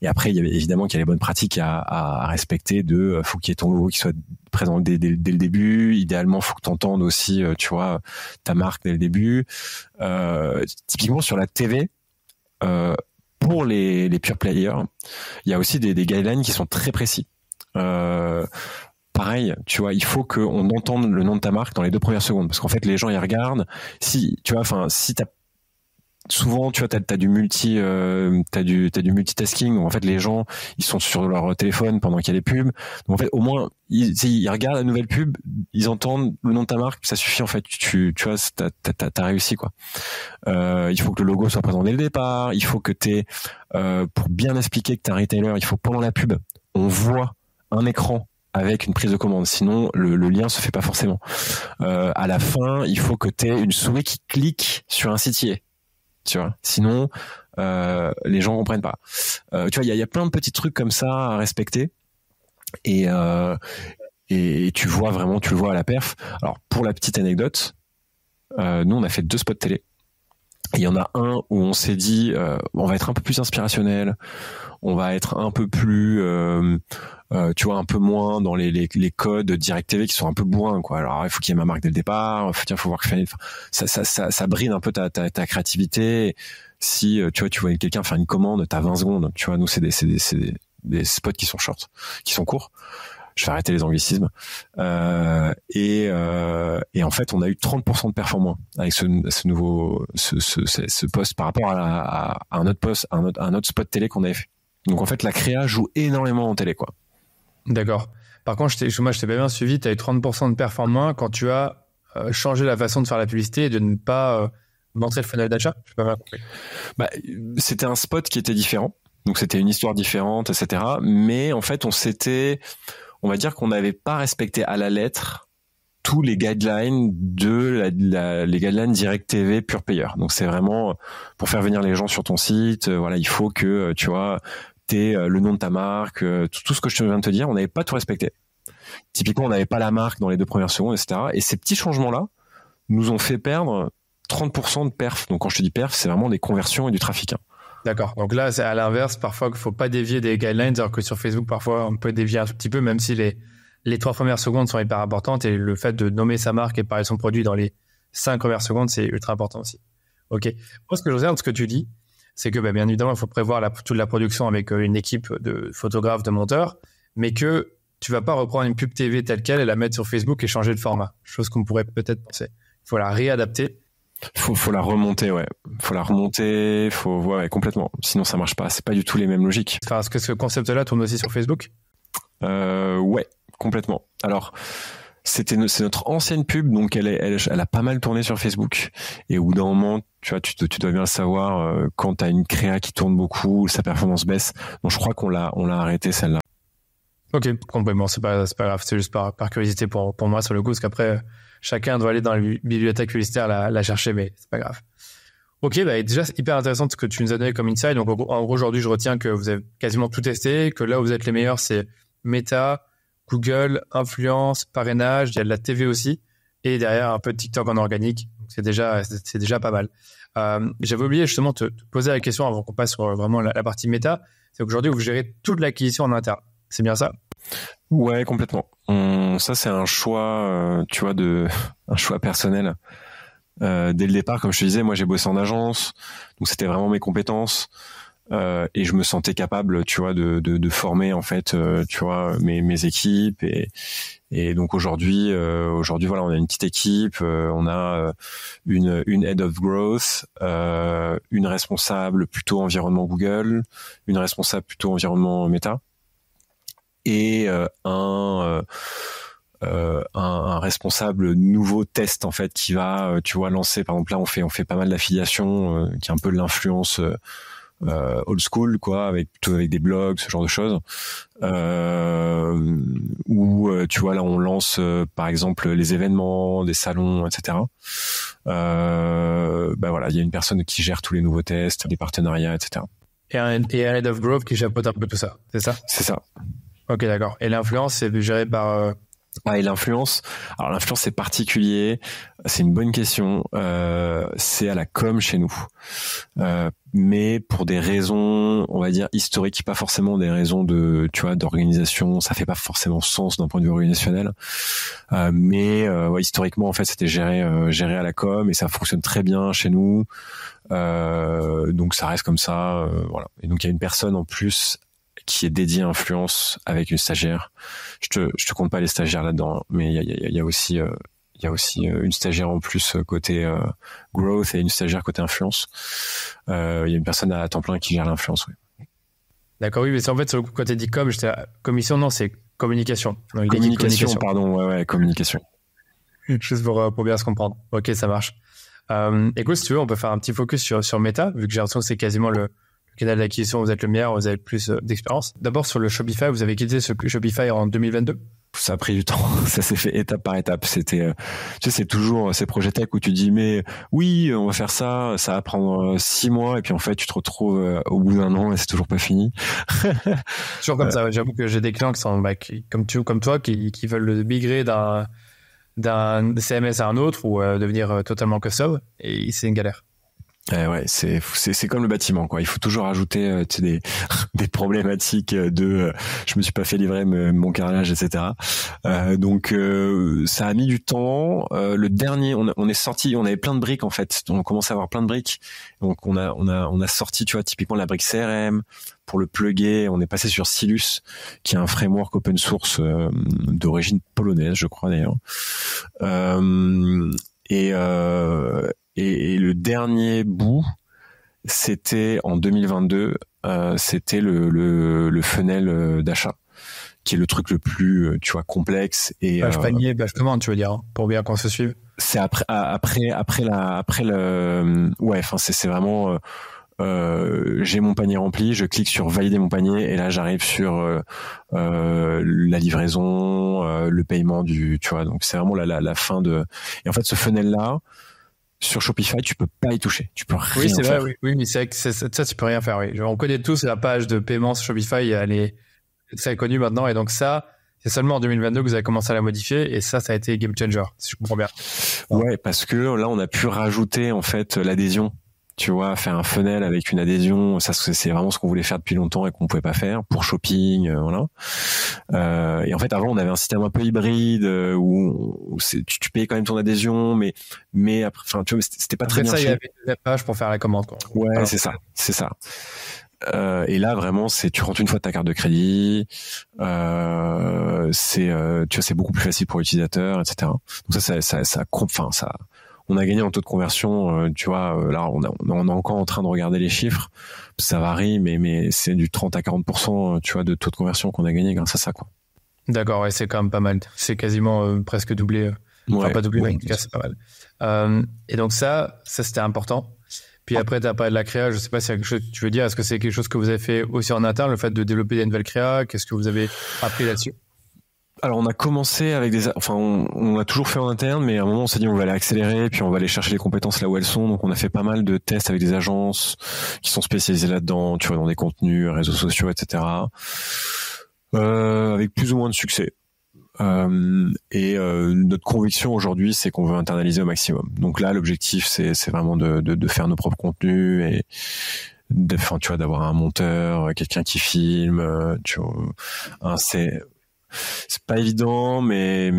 Et après, il y a évidemment qu'il y a les bonnes pratiques à respecter. Faut qu'il y ait ton logo qui soit présent dès le début. Idéalement, faut que tu entendes aussi, tu vois, ta marque dès le début. Typiquement sur la TV, pour les pure players, il y a aussi des guidelines qui sont très précis. Pareil, tu vois, il faut qu'on entende le nom de ta marque dans les 2 premières secondes, parce qu'en fait, les gens ils regardent. Si t'as souvent, tu vois, t'as du multitasking. Où en fait, les gens ils sont sur leur téléphone pendant qu'il y a les pubs. Donc en fait, au moins, ils regardent la nouvelle pub, ils entendent le nom de ta marque, ça suffit en fait. Tu vois, t'as réussi quoi. Il faut que le logo soit présent dès le départ. Il faut que pour bien expliquer que t'es un retailer, il faut que pendant la pub, on voit un écran avec une prise de commande, sinon le lien se fait pas forcément. À la fin, il faut que tu aies une souris qui clique sur un sitier, tu vois. Sinon, les gens comprennent pas. Tu vois, il y a plein de petits trucs comme ça à respecter, et tu vois vraiment, tu le vois à la perf. Alors pour la petite anecdote, nous on a fait 2 spots télé. Il y en a un où on s'est dit, on va être un peu plus inspirationnel, on va être un peu plus, tu vois, un peu moins dans les codes Direct TV qui sont un peu bourrins, quoi. Alors il faut qu'il y ait ma marque dès le départ, faut voir que ça bride un peu ta créativité. Si tu vois quelqu'un faire une commande, t'as 20 secondes, tu vois. Nous c'est des spots qui sont short, qui sont courts. Je vais arrêter les anglicismes. Et en fait, on a eu 30% de performance avec ce nouveau post par rapport à un autre post, un autre spot télé qu'on avait fait. Donc en fait, la créa joue énormément en télé, quoi. D'accord. Par contre, moi, je t'ai pas bien suivi. Tu as eu 30% de performance quand tu as changé la façon de faire la publicité et de ne pas montrer le funnel d'achat. Je n'ai pas bien compris. C'était un spot qui était différent. Donc c'était une histoire différente, etc. Mais en fait, on va dire qu'on n'avait pas respecté à la lettre tous les guidelines les guidelines Direct TV pure payer. Donc c'est vraiment pour faire venir les gens sur ton site. Voilà, il faut que tu vois, t'aies le nom de ta marque, tout ce que je viens de te dire. On n'avait pas tout respecté. Typiquement, on n'avait pas la marque dans les 2 premières secondes, etc. Et ces petits changements-là nous ont fait perdre 30% de perf. Donc quand je te dis perf, c'est vraiment des conversions et du trafic. Hein. D'accord. Donc là, c'est à l'inverse. Parfois, qu'il ne faut pas dévier des guidelines. Alors que sur Facebook, parfois, on peut dévier un tout petit peu, même si les 3 premières secondes sont hyper importantes. Et le fait de nommer sa marque et parler de son produit dans les 5 premières secondes, c'est ultra important aussi. OK. Moi, ce que je regarde, ce que tu dis, c'est que bien évidemment, il faut prévoir toute la production avec une équipe de photographes, de monteurs, mais que tu ne vas pas reprendre une pub TV telle quelle et la mettre sur Facebook et changer de format. Chose qu'on pourrait peut-être penser. Il faut la réadapter. Faut la remonter, ouais. Ouais, complètement. Sinon, ça marche pas. C'est pas du tout les mêmes logiques. Enfin, est-ce que ce concept-là tourne aussi sur Facebook? Ouais, complètement. Alors, c'est notre ancienne pub, donc elle a pas mal tourné sur Facebook. Et au bout d'un moment, tu vois, tu dois bien le savoir, quand t'as une créa qui tourne beaucoup, sa performance baisse. Donc, je crois qu'on l'a arrêté celle-là. Ok, complètement. C'est pas grave. C'est juste par curiosité pour moi sur le coup, parce qu'après, chacun doit aller dans la bibliothèque publicitaire la chercher, mais c'est pas grave. Ok, déjà, c'est hyper intéressant ce que tu nous as donné comme insight. Donc, en gros, aujourd'hui, je retiens que vous avez quasiment tout testé, que là où vous êtes les meilleurs, c'est Meta, Google, influence, parrainage, il y a de la TV aussi, et derrière, un peu de TikTok en organique. Donc, c'est déjà pas mal. J'avais oublié justement de te poser la question avant qu'on passe sur vraiment la partie Meta. C'est qu'aujourd'hui, vous gérez toute l'acquisition en interne. C'est bien ça? Ouais, complètement. Ça, c'est un choix, tu vois, un choix personnel. Dès le départ, comme je te disais, moi j'ai bossé en agence, donc c'était vraiment mes compétences, et je me sentais capable, tu vois, de former en fait, tu vois, mes équipes, et donc aujourd'hui voilà, on a une petite équipe, on a une head of growth, une responsable plutôt environnement Google, une responsable plutôt environnement Meta, et un responsable nouveau test en fait qui va tu vois lancer, par exemple là on fait pas mal d'affiliation qui est un peu de l'influence old school quoi, avec des blogs, ce genre de choses, où tu vois là on lance par exemple les événements, des salons, etc. Voilà, il y a une personne qui gère tous les nouveaux tests, des partenariats, etc. Et un head of growth qui chapeaute un peu tout ça, c'est ça? C'est ça. Ok, d'accord. Et l'influence, c'est géré par Ah, et l'influence. Alors l'influence c'est particulier, c'est une bonne question. C'est à la com chez nous, mais pour des raisons, on va dire historiques, pas forcément des raisons de, tu vois, d'organisation. Ça fait pas forcément sens d'un point de vue organisationnel, mais ouais, historiquement en fait c'était géré à la com et ça fonctionne très bien chez nous. Donc ça reste comme ça, voilà. Et donc il y a une personne en plus qui est dédié à influence avec une stagiaire. Je te compte pas les stagiaires là-dedans, mais il y a aussi une stagiaire en plus côté growth et une stagiaire côté influence. Il y a une personne à temps plein qui gère l'influence. Oui. D'accord, oui, mais c'est en fait sur le coup quand tu as dit com, j'étais commission, non, c'est communication. Donc, communication, pardon, ouais, communication. Juste pour bien se comprendre. Ok, ça marche. Écoute, si tu veux, on peut faire un petit focus sur Meta, vu que j'ai l'impression que c'est quasiment le canal d'acquisition, vous êtes le meilleur, vous avez le plus d'expérience. D'abord, sur le Shopify, vous avez quitté ce Shopify en 2022. Ça a pris du temps, ça s'est fait étape par étape. C'était, tu sais, c'est toujours ces projets tech où tu dis mais oui, on va faire ça, ça va prendre 6 mois et puis en fait tu te retrouves au bout d'un an et c'est toujours pas fini. Toujours comme ça. J'avoue que j'ai des clients qui sont comme toi qui veulent migrer d'un CMS à un autre ou devenir totalement custom et c'est une galère. Ouais, c'est comme le bâtiment, quoi. Il faut toujours ajouter des problématiques de je me suis pas fait livrer mon carrelage, etc. Donc ça a mis du temps. Le dernier, on est sorti, on avait plein de briques en fait. On commençait à avoir plein de briques. Donc on a sorti, tu vois, typiquement la brique CRM pour le plugger. On est passé sur Silus, qui est un framework open source d'origine polonaise, je crois d'ailleurs. Et le dernier bout, c'était en 2022, c'était le funnel d'achat, qui est le truc le plus, tu vois, complexe et page panier, page commande, tu veux dire, hein, pour bien qu'on se suive. C'est après ouais, enfin c'est vraiment j'ai mon panier rempli, je clique sur valider mon panier et là j'arrive sur la livraison, le paiement tu vois, donc c'est vraiment la fin de. Et en fait ce funnel là sur Shopify, tu peux pas y toucher. Tu peux rien faire. Oui, c'est vrai, oui, mais c'est vrai que ça, tu peux rien faire, oui. Genre, on connaît tous la page de paiement sur Shopify, elle est très connue maintenant, et donc ça, c'est seulement en 2022 que vous avez commencé à la modifier, et ça a été game changer, si je comprends bien. Ouais, parce que là, on a pu rajouter, en fait, l'adhésion. Tu vois, faire un funnel avec une adhésion, ça c'est vraiment ce qu'on voulait faire depuis longtemps et qu'on pouvait pas faire pour shopping, voilà. Et en fait, avant, on avait un système un peu hybride où tu payais quand même ton adhésion, mais après, enfin, tu vois, c'était pas très bien fait. Il y avait une page pour faire la commande, quoi. Ouais, alors, c'est ça. Et là, vraiment, tu rentres une fois ta carte de crédit, tu vois, c'est beaucoup plus facile pour l'utilisateur, etc. Donc ça, on a gagné en taux de conversion, tu vois, là, on est encore en train de regarder les chiffres. Ça varie, mais c'est du 30 à 40%, tu vois, de taux de conversion qu'on a gagné grâce à ça, quoi. D'accord, ouais, c'est quand même pas mal. C'est quasiment presque doublé. Enfin, pas doublé, mais en tout cas, c'est pas mal. Et donc ça, c'était important. Puis après, tu as parlé de la créa. Je sais pas si c'est quelque chose que tu veux dire. Est-ce que c'est quelque chose que vous avez fait aussi en interne, le fait de développer des nouvelles créas? Qu'est-ce que vous avez appris là-dessus? Alors on a commencé avec on a toujours fait en interne, mais à un moment on s'est dit on va aller accélérer, puis on va aller chercher les compétences là où elles sont. Donc on a fait pas mal de tests avec des agences qui sont spécialisées là-dedans, tu vois, dans des contenus, réseaux sociaux, etc. Avec plus ou moins de succès. Notre conviction aujourd'hui, c'est qu'on veut internaliser au maximum. Donc là, l'objectif, c'est vraiment de faire nos propres contenus et tu vois, d'avoir un monteur, quelqu'un qui filme, tu vois, c'est pas évident, mais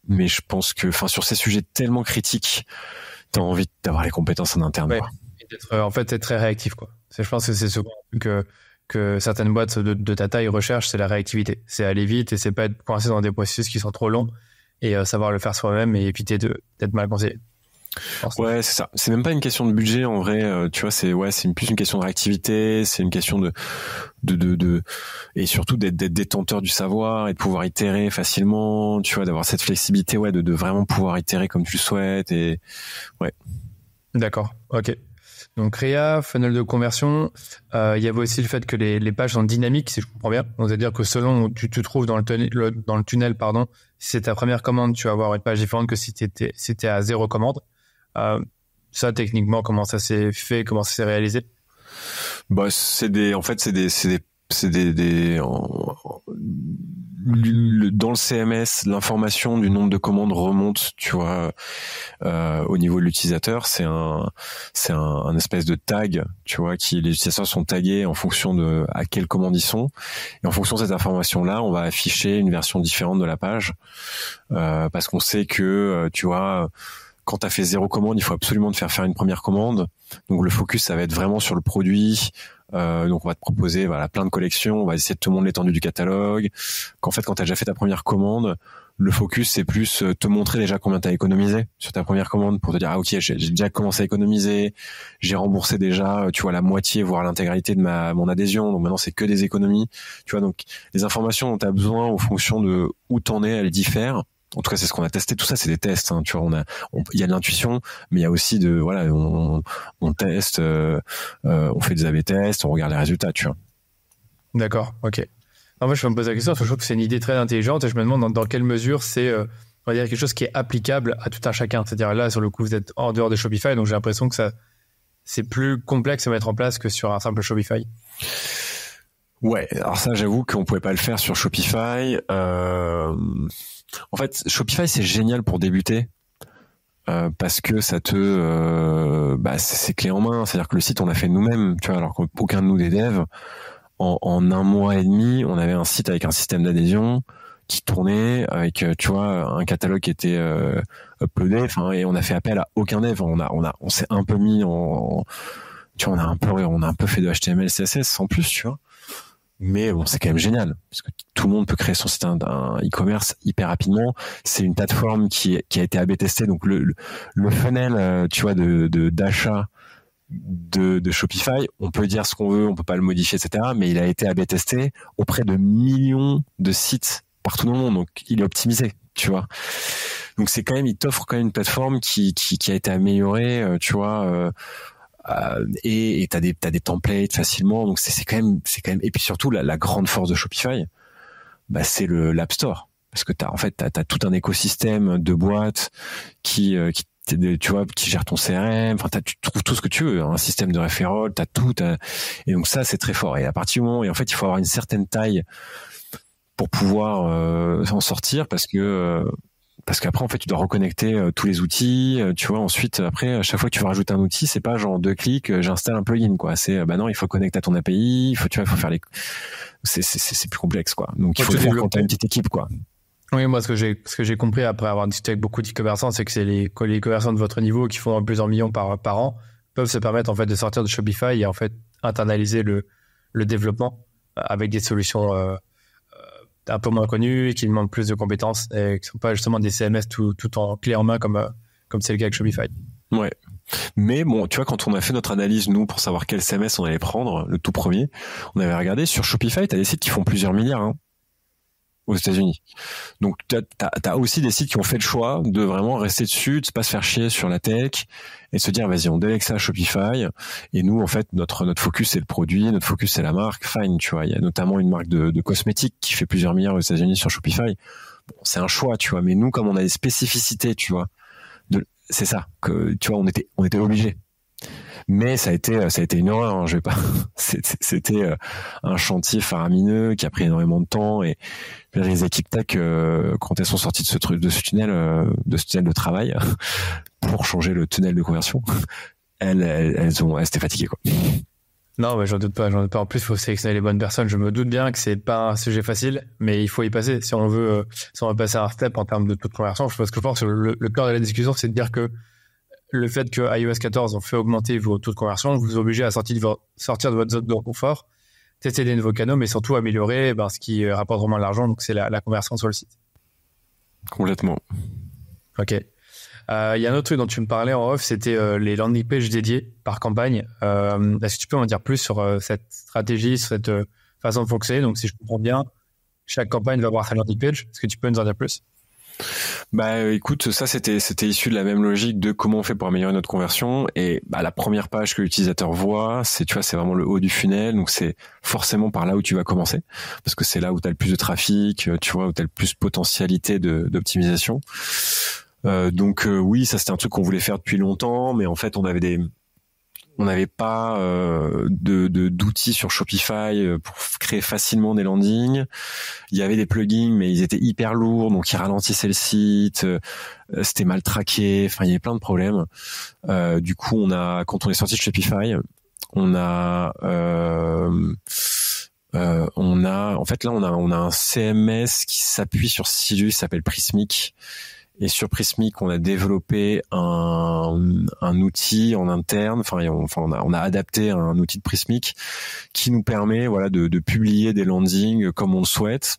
je pense que, enfin, sur ces sujets tellement critiques, t'as envie d'avoir les compétences en interne. Ouais. Quoi. En fait, t'es très réactif, quoi. Je pense que c'est souvent que certaines boîtes de ta taille recherchent, c'est la réactivité. C'est aller vite et c'est pas être coincé dans des processus qui sont trop longs et savoir le faire soi-même et éviter d'être mal conseillé. Ouais, c'est ça. C'est même pas une question de budget en vrai. Tu vois, c'est plus une question de réactivité. C'est une question de et surtout d'être détenteur du savoir et de pouvoir itérer facilement. Tu vois, d'avoir cette flexibilité, ouais, de vraiment pouvoir itérer comme tu le souhaites et ouais. D'accord. Ok. Donc créa, funnel de conversion. Il y avait aussi le fait que les pages sont dynamiques, si je comprends bien. On va dire que selon où tu te trouves dans le tunnel, pardon, si c'est ta première commande, tu vas avoir une page différente que si t'es à 0 commande. Ça, techniquement, comment ça s'est fait, comment ça s'est réalisé? Bah, c'est des dans le CMS, l'information du nombre de commandes remonte, tu vois, au niveau de l'utilisateur. C'est un espèce de tag, tu vois, les utilisateurs sont tagués en fonction de à quelle commande ils sont. Et en fonction de cette information-là, on va afficher une version différente de la page, parce qu'on sait que, tu vois, quand tu as fait 0 commande, il faut absolument te faire une première commande. Donc le focus, ça va être vraiment sur le produit. Donc on va te proposer plein de collections, on va essayer de te montrer l'étendue du catalogue. Quand tu as déjà fait ta première commande, le focus c'est plus te montrer déjà combien tu as économisé sur ta première commande pour te dire OK, j'ai déjà commencé à économiser, j'ai remboursé déjà tu vois la moitié voire l'intégralité de mon adhésion. Donc maintenant c'est que des économies. Tu vois, donc les informations dont tu as besoin en fonction de où t'en es, elles diffèrent. En tout cas, c'est ce qu'on a testé. Tout ça, c'est des tests. Hein. Tu vois, il y a de l'intuition, mais il y a aussi on teste, on fait des A/B tests, on regarde les résultats. Tu vois. D'accord. Ok. Non, moi, je me pose la question parce que je trouve que c'est une idée très intelligente et je me demande dans quelle mesure c'est, on va dire, quelque chose qui est applicable à tout un chacun. C'est-à-dire là, sur le coup, vous êtes en dehors de Shopify, donc j'ai l'impression que c'est plus complexe à mettre en place que sur un simple Shopify. Ouais. Alors ça, j'avoue qu'on pouvait pas le faire sur Shopify. En fait, Shopify, c'est génial pour débuter parce que ça c'est clé en main. C'est-à-dire que le site, on l'a fait nous-mêmes, tu vois, alors qu'aucun de nous des devs, en 1 mois et demi, on avait un site avec un système d'adhésion qui tournait, avec, tu vois, un catalogue qui était uploadé, et on a fait appel à aucun dev. On s'est un peu mis tu vois, on a un peu fait de HTML, CSS sans plus, tu vois. Mais bon, c'est quand même génial parce que tout le monde peut créer son site e-commerce hyper rapidement. C'est une plateforme qui a été A/B testée, donc le funnel, tu vois, d'achat de Shopify, on peut dire ce qu'on veut, on peut pas le modifier, etc. Mais il a été A/B testé auprès de millions de sites partout dans le monde, donc il est optimisé, tu vois. Donc il t'offre quand même une plateforme qui a été améliorée, tu vois. Et t'as des templates facilement, donc c'est quand même et puis surtout la grande force de Shopify, c'est l'App Store, parce que t'as tout un écosystème de boîtes qui tu vois, qui gère ton CRM, tu trouves tout ce que tu veux, un système de referral, t'as tout, et donc ça c'est très fort. Et à partir du moment, et en fait il faut avoir une certaine taille pour pouvoir s'en sortir, parce qu'après en fait tu dois reconnecter tous les outils, tu vois. Ensuite après, à chaque fois que tu veux rajouter un outil, c'est pas genre 2 clics, j'installe un plugin, quoi. C'est non, il faut connecter à ton API, il faut faire c'est plus complexe, quoi. Donc il faut le faire quand t'as une petite équipe, quoi. Oui, moi ce que j'ai compris après avoir discuté avec beaucoup d'e-commerçants, c'est que c'est les e-commerçants de votre niveau qui font plusieurs millions par an peuvent se permettre en fait de sortir de Shopify et en fait internaliser le développement avec des solutions un peu moins connues et qui demandent plus de compétences et qui sont pas justement des CMS tout en clé en main comme c'est le cas avec Shopify. Ouais. Mais bon, tu vois, quand on a fait notre analyse, nous, pour savoir quel CMS on allait prendre, le tout premier, on avait regardé sur Shopify, t'as des sites qui font plusieurs milliards, hein, aux États-Unis. Donc, t'as aussi des sites qui ont fait le choix de vraiment rester dessus, de pas se faire chier sur la tech et se dire, vas-y, on délègue ça à Shopify. Et nous, en fait, notre focus, c'est le produit, notre focus, c'est la marque. Fine, tu vois. Il y a notamment une marque de cosmétiques qui fait plusieurs milliards aux États-Unis sur Shopify. Bon, c'est un choix, tu vois. Mais nous, comme on a des spécificités, tu vois, c'est ça que, tu vois, on était obligés. Mais ça a été une horreur, hein, je vais pas. C'était un chantier faramineux qui a pris énormément de temps, et les équipes tech, quand elles sont sorties de ce tunnel de travail pour changer le tunnel de conversion, elles étaient fatiguées, quoi. Non, mais j'en doute pas. En plus, il faut sélectionner les bonnes personnes. Je me doute bien que c'est pas un sujet facile, mais il faut y passer si on veut passer un step en termes de taux de conversion. Parce que je pense que le cœur de la discussion, c'est de dire que le fait que iOS 14 ont fait augmenter vos taux de conversion vous oblige à sortir de votre zone de confort, tester des nouveaux canaux, mais surtout améliorer ce qui rapporte vraiment de l'argent, donc c'est la conversion sur le site. Complètement. Ok. Il y a un autre truc dont tu me parlais en off, c'était les landing pages dédiées par campagne. Est-ce que tu peux en dire plus sur cette stratégie, sur cette façon de fonctionner? Donc si je comprends bien, chaque campagne va avoir sa landing page. Est-ce que tu peux nous en dire plus? Écoute, ça c'était issu de la même logique de comment on fait pour améliorer notre conversion. Et la première page que l'utilisateur voit, c'est vraiment le haut du funnel, donc c'est forcément par là où tu vas commencer, parce que c'est là où tu as le plus de trafic, tu vois, où tu as le plus de potentialité d'optimisation. Donc oui, ça c'était un truc qu'on voulait faire depuis longtemps, mais en fait on on n'avait pas d'outils sur Shopify pour créer facilement des landings. Il y avait des plugins, mais ils étaient hyper lourds, donc ils ralentissaient le site. C'était mal traqué. Enfin, il y avait plein de problèmes. Du coup, quand on est sorti de Shopify, on a en fait là on a un CMS qui s'appuie sur Silus, qui s'appelle Prismic. Et sur Prismic, on a développé un outil en interne. On a adapté un outil de Prismic qui nous permet, voilà, de publier des landings comme on le souhaite,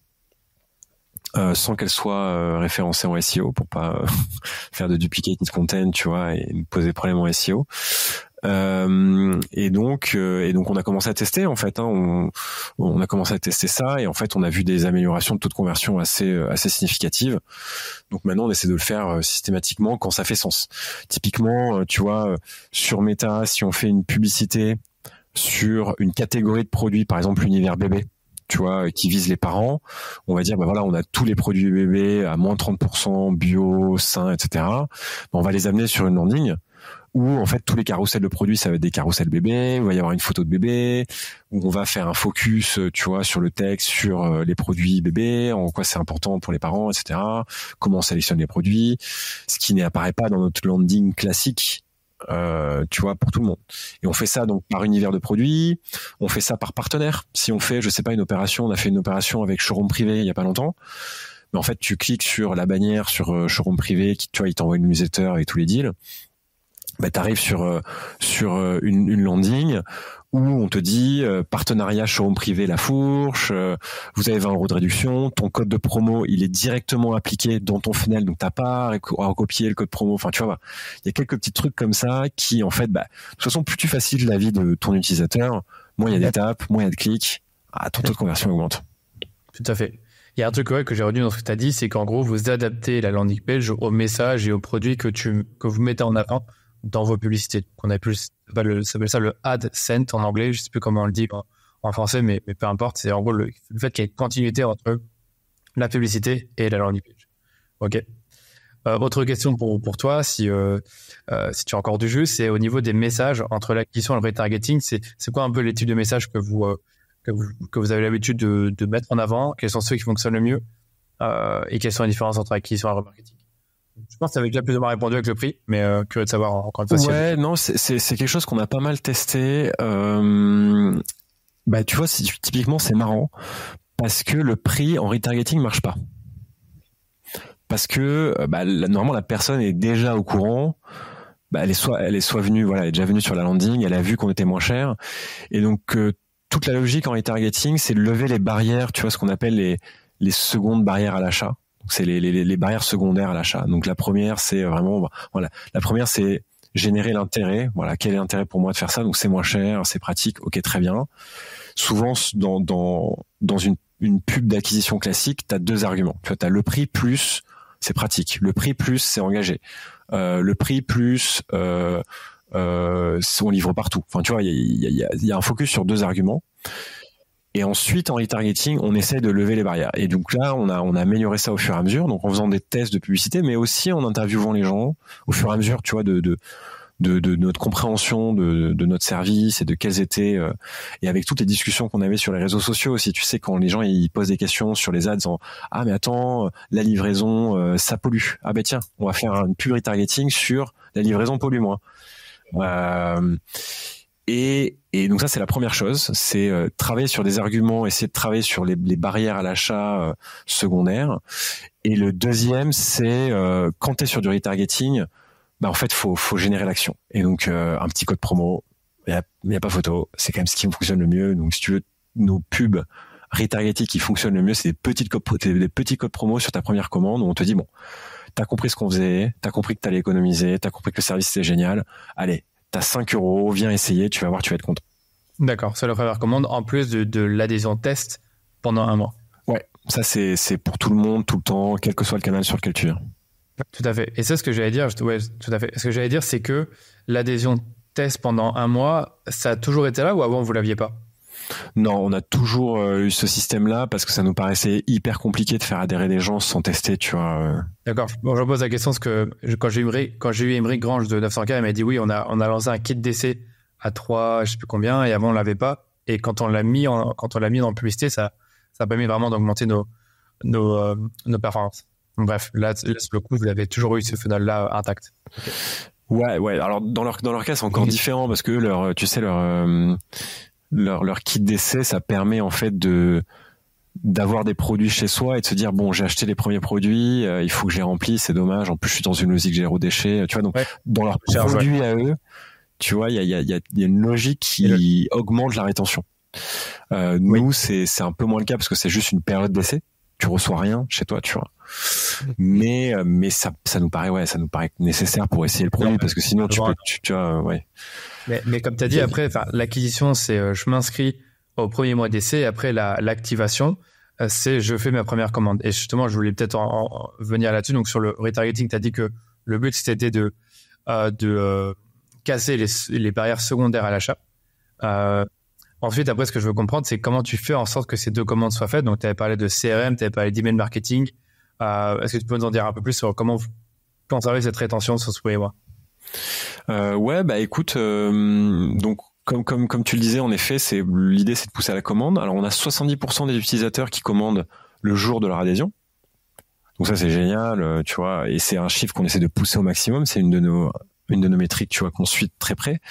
sans qu'elles soient référencées en SEO pour pas faire de duplicated content, tu vois, et nous poser problème en SEO. Et donc on a commencé à tester en fait. On a commencé à tester ça et en fait on a vu des améliorations de taux de conversion assez significatives. Donc maintenant on essaie de le faire systématiquement quand ça fait sens. Typiquement, tu vois, sur Meta, si on fait une publicité sur une catégorie de produits, par exemple l'univers bébé, tu vois, qui vise les parents, on va dire, bah voilà, on a tous les produits bébés à moins 30%, bio, sains, etc. On va les amener sur une landing où en fait tous les carousels de produits ça va être des carousels bébés, il va y avoir une photo de bébé, où on va faire un focus, tu vois, sur le texte, sur les produits bébés, en quoi c'est important pour les parents, etc. Comment on sélectionne les produits, ce qui n'apparaît pas dans notre landing classique, tu vois, pour tout le monde. Et on fait ça donc par univers de produits, on fait ça par partenaire. Si on fait, je sais pas, on a fait une opération avec Showroom Privé il y a pas longtemps. Mais en fait, tu cliques sur la bannière sur Showroom Privé, qui, tu vois, il t'envoie une newsletter et tous les deals. Bah, t'arrives sur une landing où on te dit partenariat Showroom Privé La Fourche, vous avez 20 € de réduction, ton code de promo il est directement appliqué dans ton funnel, donc t'as pas à recopier le code promo. Enfin, tu vois, il y a quelques petits trucs comme ça qui en fait, de toute façon, plus tu facilites la vie de ton utilisateur, moins il y a d'étapes, moins il y a de clics, ton taux de conversion augmente. Tout à fait. Il y a un truc que j'ai retenu dans ce que tu as dit, c'est qu'en gros, vous adaptez la landing page aux messages et aux produits que vous mettez en avant dans vos publicités. On appelle ça le ad scent en anglais, je sais plus comment on le dit en français, mais peu importe. C'est en gros le fait qu'il y ait une continuité entre la publicité et la landing page. Ok. Autre question pour toi, si tu as encore du jus, c'est au niveau des messages entre l'acquisition et le retargeting. C'est quoi un peu les types de messages que vous avez l'habitude de mettre en avant? Quels sont ceux qui fonctionnent le mieux? Et quelles sont les différences entre l'acquisition et le remarketing? Je pense que tu avais déjà plus ou moins répondu avec le prix, mais curieux de savoir encore une fois. Ouais, non, c'est quelque chose qu'on a pas mal testé. Tu vois, typiquement, c'est marrant parce que le prix en retargeting marche pas. Parce que normalement la personne est déjà au courant. Elle est soit venue, voilà, elle est déjà venue sur la landing, elle a vu qu'on était moins cher, et donc toute la logique en retargeting, c'est de lever les barrières, tu vois, ce qu'on appelle les secondes barrières à l'achat. Donc c'est les barrières secondaires à l'achat. Donc la première, c'est vraiment, la première, c'est générer l'intérêt. Voilà, quel est l'intérêt pour moi de faire ça? Donc c'est moins cher, c'est pratique, ok, très bien. Souvent dans une pub d'acquisition classique, t'as deux arguments. Tu vois, t'as le prix plus c'est pratique, le prix plus c'est engagé, le prix plus on livre partout. Enfin, tu vois, il y a un focus sur deux arguments. Et ensuite, en retargeting, on essaie de lever les barrières. Et donc là, on a amélioré ça au fur et à mesure, donc en faisant des tests de publicité, mais aussi en interviewant les gens au fur et à mesure, tu vois, de notre compréhension de notre service et de quels étaient et avec toutes les discussions qu'on avait sur les réseaux sociaux aussi. Tu sais, quand les gens ils posent des questions sur les ads en mais attends, la livraison ça pollue. Ah ben tiens, on va faire une pub retargeting sur la livraison pollue moins. Et donc ça c'est la première chose, c'est travailler sur des arguments, essayer de travailler sur les barrières à l'achat secondaires. Et le deuxième c'est quand tu es sur du retargeting, en fait faut générer l'action. Et donc un petit code promo, il y a pas photo, c'est quand même ce qui fonctionne le mieux. Donc si tu veux, nos pubs retargeting qui fonctionnent le mieux, c'est des petits codes promo sur ta première commande où on te dit bon, t'as compris ce qu'on faisait, t'as compris que t'allais économiser, t'as compris que le service c'était génial, allez, t'as 5 €, viens essayer, tu vas voir, tu vas être content. D'accord, c'est la première commande en plus de l'adhésion test pendant 1 mois. Ouais, ça c'est pour tout le monde, tout le temps, quel que soit le canal sur lequel tu viens. Tout à fait. Et c'est ce que j'allais dire. Ouais, tout à fait. Ce que j'allais dire, c'est que l'adhésion test pendant 1 mois, ça a toujours été là ou avant vous l'aviez pas? Non, on a toujours eu ce système-là parce que ça nous paraissait hyper compliqué de faire adhérer des gens sans tester, tu vois. D'accord. Bon, je pose la question parce que quand j'ai eu Émeric Grange de 900K, il m'a dit oui, on a lancé un kit d'essai à 3, je sais plus combien, et avant on l'avait pas. Et quand on l'a mis dans la publicité, ça a permis vraiment d'augmenter nos performances. Donc, bref, là, sur le coup, vous avez toujours eu ce funnel-là intact. Okay. Ouais. Alors dans leur cas, c'est encore différent parce que leur kit d'essai, ça permet en fait d'avoir des produits chez soi et de se dire bon, j'ai acheté les premiers produits, il faut que je les remplisse, c'est dommage. En plus, je suis dans une logique zéro déchet, tu vois. Donc dans leurs produits à eux, tu vois, il y a une logique qui augmente la rétention. Nous, c'est un peu moins le cas parce que c'est juste une période d'essai. Tu reçois rien chez toi, tu vois. Mais ça nous paraît nécessaire pour essayer le produit parce que sinon tu vois, ouais. Mais comme tu as dit, après, l'acquisition, c'est je m'inscris au premier mois d'essai. Après, l'activation, c'est je fais ma première commande. Et justement, je voulais peut-être en venir là-dessus. Donc, sur le retargeting, tu as dit que le but, c'était de casser les barrières secondaires à l'achat. Ensuite, après, ce que je veux comprendre, c'est comment tu fais en sorte que ces deux commandes soient faites. Donc, tu avais parlé de CRM, tu avais parlé d'email marketing. Est-ce que tu peux nous en dire un peu plus sur comment vous conservez cette rétention sur ce premier mois? Ouais, bah écoute, donc comme tu le disais, en effet, l'idée, c'est de pousser à la commande. Alors, on a 70% des utilisateurs qui commandent le jour de leur adhésion. Donc ça, c'est génial, tu vois. Et c'est un chiffre qu'on essaie de pousser au maximum. C'est une de nos métriques, tu vois, qu'on suit de très près.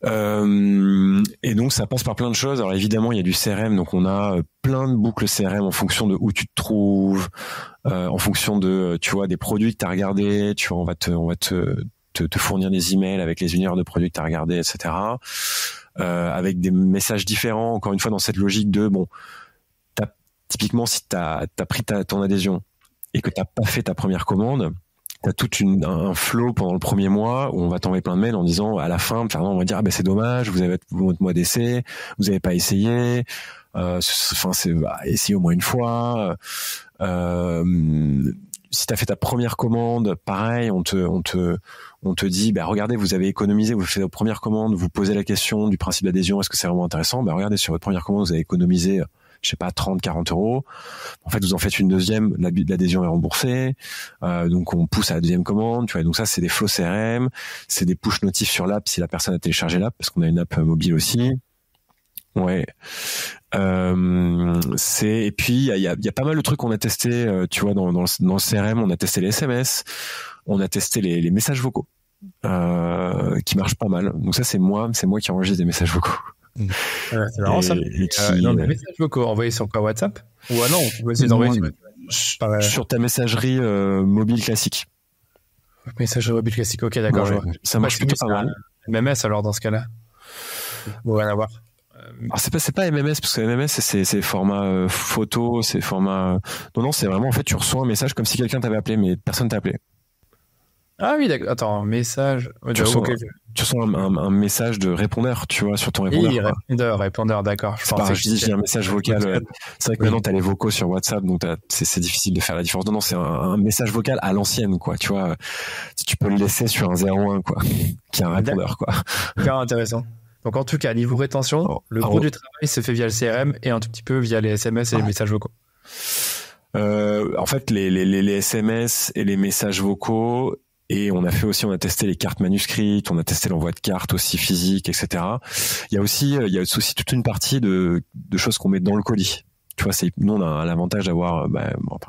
Et donc ça passe par plein de choses. Alors évidemment il y a du CRM, donc on a plein de boucles CRM en fonction de où tu te trouves, en fonction de, tu vois, des produits que tu as regardés, tu vois, on va te fournir des emails avec les univers de produits que tu as regardés, etc. Avec des messages différents, encore une fois dans cette logique de bon, typiquement si t'as pris ton adhésion et que t'as pas fait ta première commande, t'as tout un flow pendant le premier mois où on va t'envoyer plein de mails en disant à la fin, on va dire c'est dommage, vous avez votre mois d'essai, vous avez pas essayé, essayez au moins une fois. Si t'as fait ta première commande, pareil, on te dit regardez, vous avez économisé, vous faites votre première commande, vous posez la question du principe d'adhésion, est-ce que c'est vraiment intéressant? Regardez, sur votre première commande, vous avez économisé, je sais pas, 30, 40 euros. En fait, vous en faites une deuxième, l'adhésion est remboursée. Donc, on pousse à la deuxième commande, tu vois. Donc ça, c'est des flows CRM, c'est des push notifs sur l'app si la personne a téléchargé l'app, parce qu'on a une app mobile aussi. Ouais. Et puis, il y a pas mal de trucs qu'on a testé, tu vois, dans le CRM, on a testé les SMS, on a testé les messages vocaux, qui marchent pas mal. Donc ça, c'est moi qui enregistre des messages vocaux. C'est marrant ça. Des messages vocaux envoyés sur quoi, WhatsApp? Ou non, tu peux essayer d'envoyer sur ta messagerie mobile classique. Messagerie mobile classique, ok, d'accord. Ouais, ça marche plutôt pas mal. MMS alors dans ce cas-là. Bon, rien à voir. Alors c'est pas MMS parce que MMS c'est format photo, c'est format. Non, c'est vraiment en fait tu reçois un message comme si quelqu'un t'avait appelé mais personne t'a appelé. Ah oui, d'accord. Attends, message. Tu reçois un message de répondeur, tu vois, sur ton répondeur. Oui, répondeur, d'accord. Je dis un message vocal. C'est vrai que maintenant, t'as les vocaux sur WhatsApp, donc c'est difficile de faire la différence. Non, c'est un message vocal à l'ancienne, quoi. Tu vois, tu peux le laisser sur un 01, quoi, qui est un répondeur, quoi. Hyper intéressant. Donc, en tout cas, niveau rétention, le gros du travail se fait via le CRM et un tout petit peu via les SMS et les messages vocaux. En fait, les SMS et les messages vocaux. Et on a testé les cartes manuscrites, on a testé l'envoi de cartes aussi physiques, etc. Il y a aussi toute une partie de choses qu'on met dans le colis. Tu vois, nous on a l'avantage d'avoir,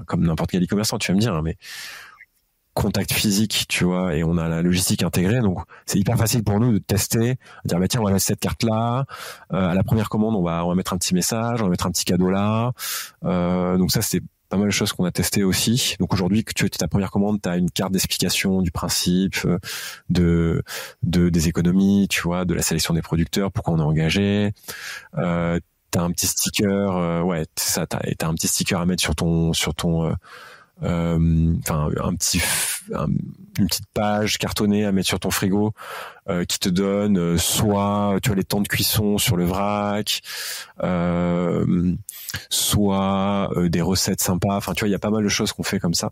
comme n'importe quel e-commerçant, tu vas me dire, mais contact physique, tu vois, et on a la logistique intégrée, donc c'est hyper facile pour nous de tester, de dire tiens, on va mettre cette carte là, à la première commande on va mettre un petit message, on va mettre un petit cadeau là, donc ça c'est pas mal de choses qu'on a testées aussi. Donc aujourd'hui, que tu as ta première commande, tu as une carte d'explication du principe, des économies, tu vois, de la sélection des producteurs, pourquoi on est engagé. T'as un petit sticker, t'as un petit sticker à mettre sur ton une petite page cartonnée à mettre sur ton frigo qui te donne soit tu vois les temps de cuisson sur le vrac, soit des recettes sympas. Enfin tu vois il y a pas mal de choses qu'on fait comme ça.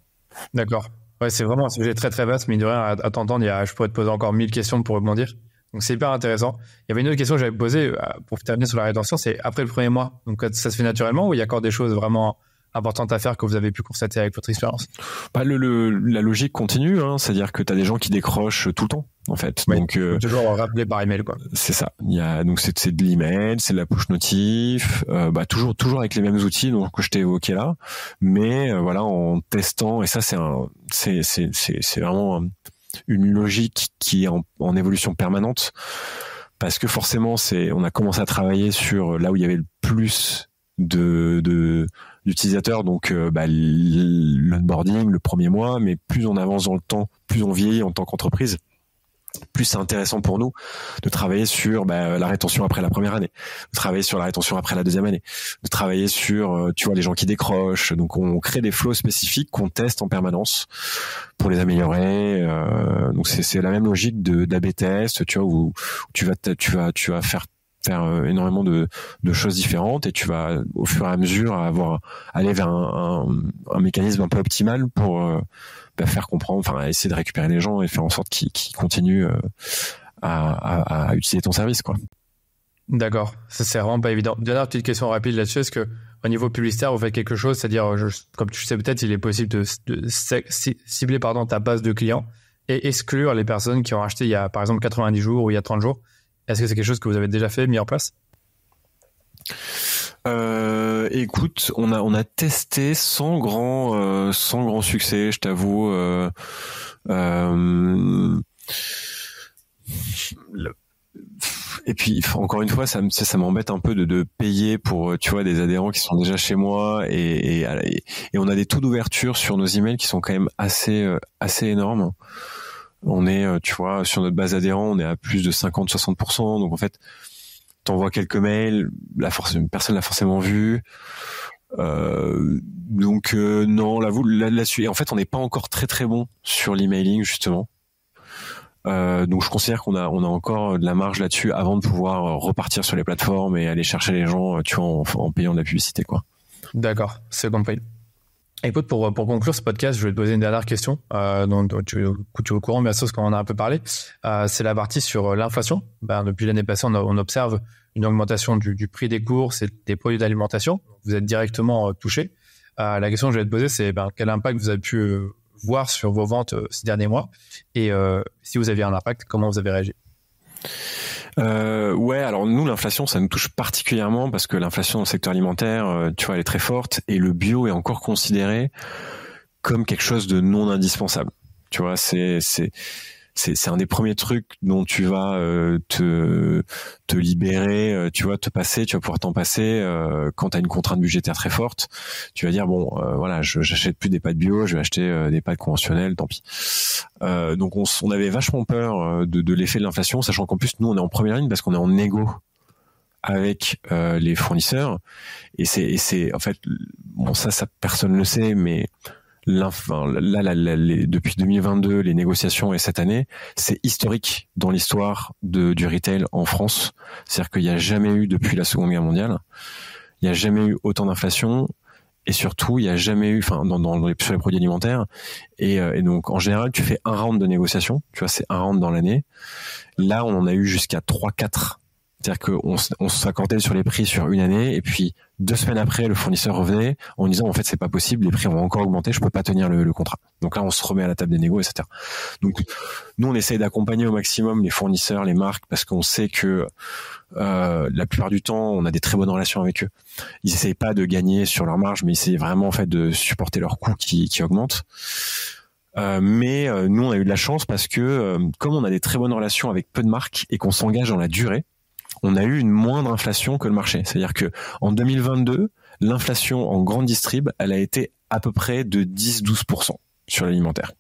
D'accord. Ouais, c'est vraiment un sujet très très vaste, mais de rien à t'entendre, je pourrais te poser encore 1000 questions pour rebondir. Donc c'est hyper intéressant. Il y avait une autre question que j'avais posée pour terminer sur la rétention, c'est après le premier mois. Donc ça se fait naturellement ou il y a encore des choses vraiment importantes à faire que vous avez pu constater avec votre expérience? Bah, la logique continue, hein, c'est-à-dire que tu as des gens qui décrochent tout le temps, en fait. Oui, Donc, toujours rappeler par email, quoi. c'est ça. Donc c'est de l'email, c'est de la push notif, bah toujours avec les mêmes outils donc que je t'ai évoqué là, mais voilà, en testant, et ça c'est vraiment une logique qui est en évolution permanente, parce que forcément on a commencé à travailler sur là où il y avait le plus d'utilisateurs, donc l'onboarding, le premier mois, mais plus on avance dans le temps, plus on vieillit en tant qu'entreprise, plus c'est intéressant pour nous de travailler sur la rétention après la première année, de travailler sur la rétention après la deuxième année, de travailler sur les gens qui décrochent. Donc on crée des flows spécifiques qu'on teste en permanence pour les améliorer. Donc c'est la même logique d'A/B test, où tu vas faire énormément de choses différentes, et tu vas au fur et à mesure aller vers un mécanisme un peu optimal pour faire comprendre, essayer de récupérer les gens et faire en sorte qu'ils continuent à utiliser ton service, quoi. D'accord, ça c'est vraiment pas évident. Dernière petite question rapide là-dessus, est-ce que au niveau publicitaire vous faites quelque chose, c'est-à-dire comme tu sais peut-être, il est possible de cibler ta base de clients et exclure les personnes qui ont acheté il y a par exemple 90 jours ou il y a 30 jours? Est-ce que c'est quelque chose que vous avez déjà fait, mis en place? Écoute, on a testé sans grand succès, je t'avoue. Et puis encore une fois, ça m'embête un peu de payer pour des adhérents qui sont déjà chez moi, et on a des taux d'ouverture sur nos emails qui sont quand même assez énormes. On est sur notre base adhérents, on est à plus de 50-60%. Donc en fait, t'envoies quelques mails, personne l'a forcément vu. Non, là-dessus. Et en fait, on n'est pas encore très très bon sur l'emailing, justement. Donc je considère qu'on a encore de la marge là-dessus avant de pouvoir repartir sur les plateformes et aller chercher les gens, en payant de la publicité, quoi. D'accord, c'est compris. Écoute, pour conclure ce podcast, je vais te poser une dernière question. Donc tu es au courant, bien sûr, parce qu'on en a un peu parlé. C'est la partie sur l'inflation. Depuis l'année passée, on observe une augmentation du prix des courses et des produits d'alimentation. Vous êtes directement touché. La question que je vais te poser, c'est quel impact vous avez pu voir sur vos ventes ces derniers mois, et si vous aviez un impact, comment vous avez réagi? Alors nous, l'inflation, ça nous touche particulièrement parce que l'inflation dans le secteur alimentaire, elle est très forte, et le bio est encore considéré comme quelque chose de non indispensable. C'est un des premiers trucs dont tu vas te libérer, tu vas pouvoir t'en passer quand tu as une contrainte budgétaire très forte. Tu vas dire j'achète plus des pâtes bio, je vais acheter des pâtes conventionnelles, tant pis. Donc on avait vachement peur de l'effet de l'inflation, sachant qu'en plus nous on est en première ligne parce qu'on est en négo avec les fournisseurs, et c'est en fait ça personne le sait, mais depuis 2022, les négociations et cette année, c'est historique dans l'histoire du retail en France. C'est-à-dire qu'il n'y a jamais eu, depuis la Seconde Guerre mondiale, il n'y a jamais eu autant d'inflation, et surtout, il n'y a jamais eu, sur les produits alimentaires. Et donc, en général, tu fais un round de négociation. C'est un round dans l'année. Là, on en a eu jusqu'à 3-4. C'est-à-dire qu'on s'accordait sur les prix sur une année, et puis 2 semaines après, le fournisseur revenait en disant en fait c'est pas possible, les prix vont encore augmenter, je peux pas tenir le contrat. Donc là, on se remet à la table des négos, etc. Donc nous, on essaye d'accompagner au maximum les fournisseurs, les marques, parce qu'on sait que la plupart du temps, on a des très bonnes relations avec eux. Ils essayent pas de gagner sur leur marge, mais ils essayent vraiment en fait de supporter leurs coûts qui augmentent. Mais nous, on a eu de la chance parce que comme on a des très bonnes relations avec peu de marques et qu'on s'engage dans la durée, on a eu une moindre inflation que le marché. C'est-à-dire que en 2022, l'inflation en grande distrib, elle a été à peu près de 10-12% sur l'alimentaire.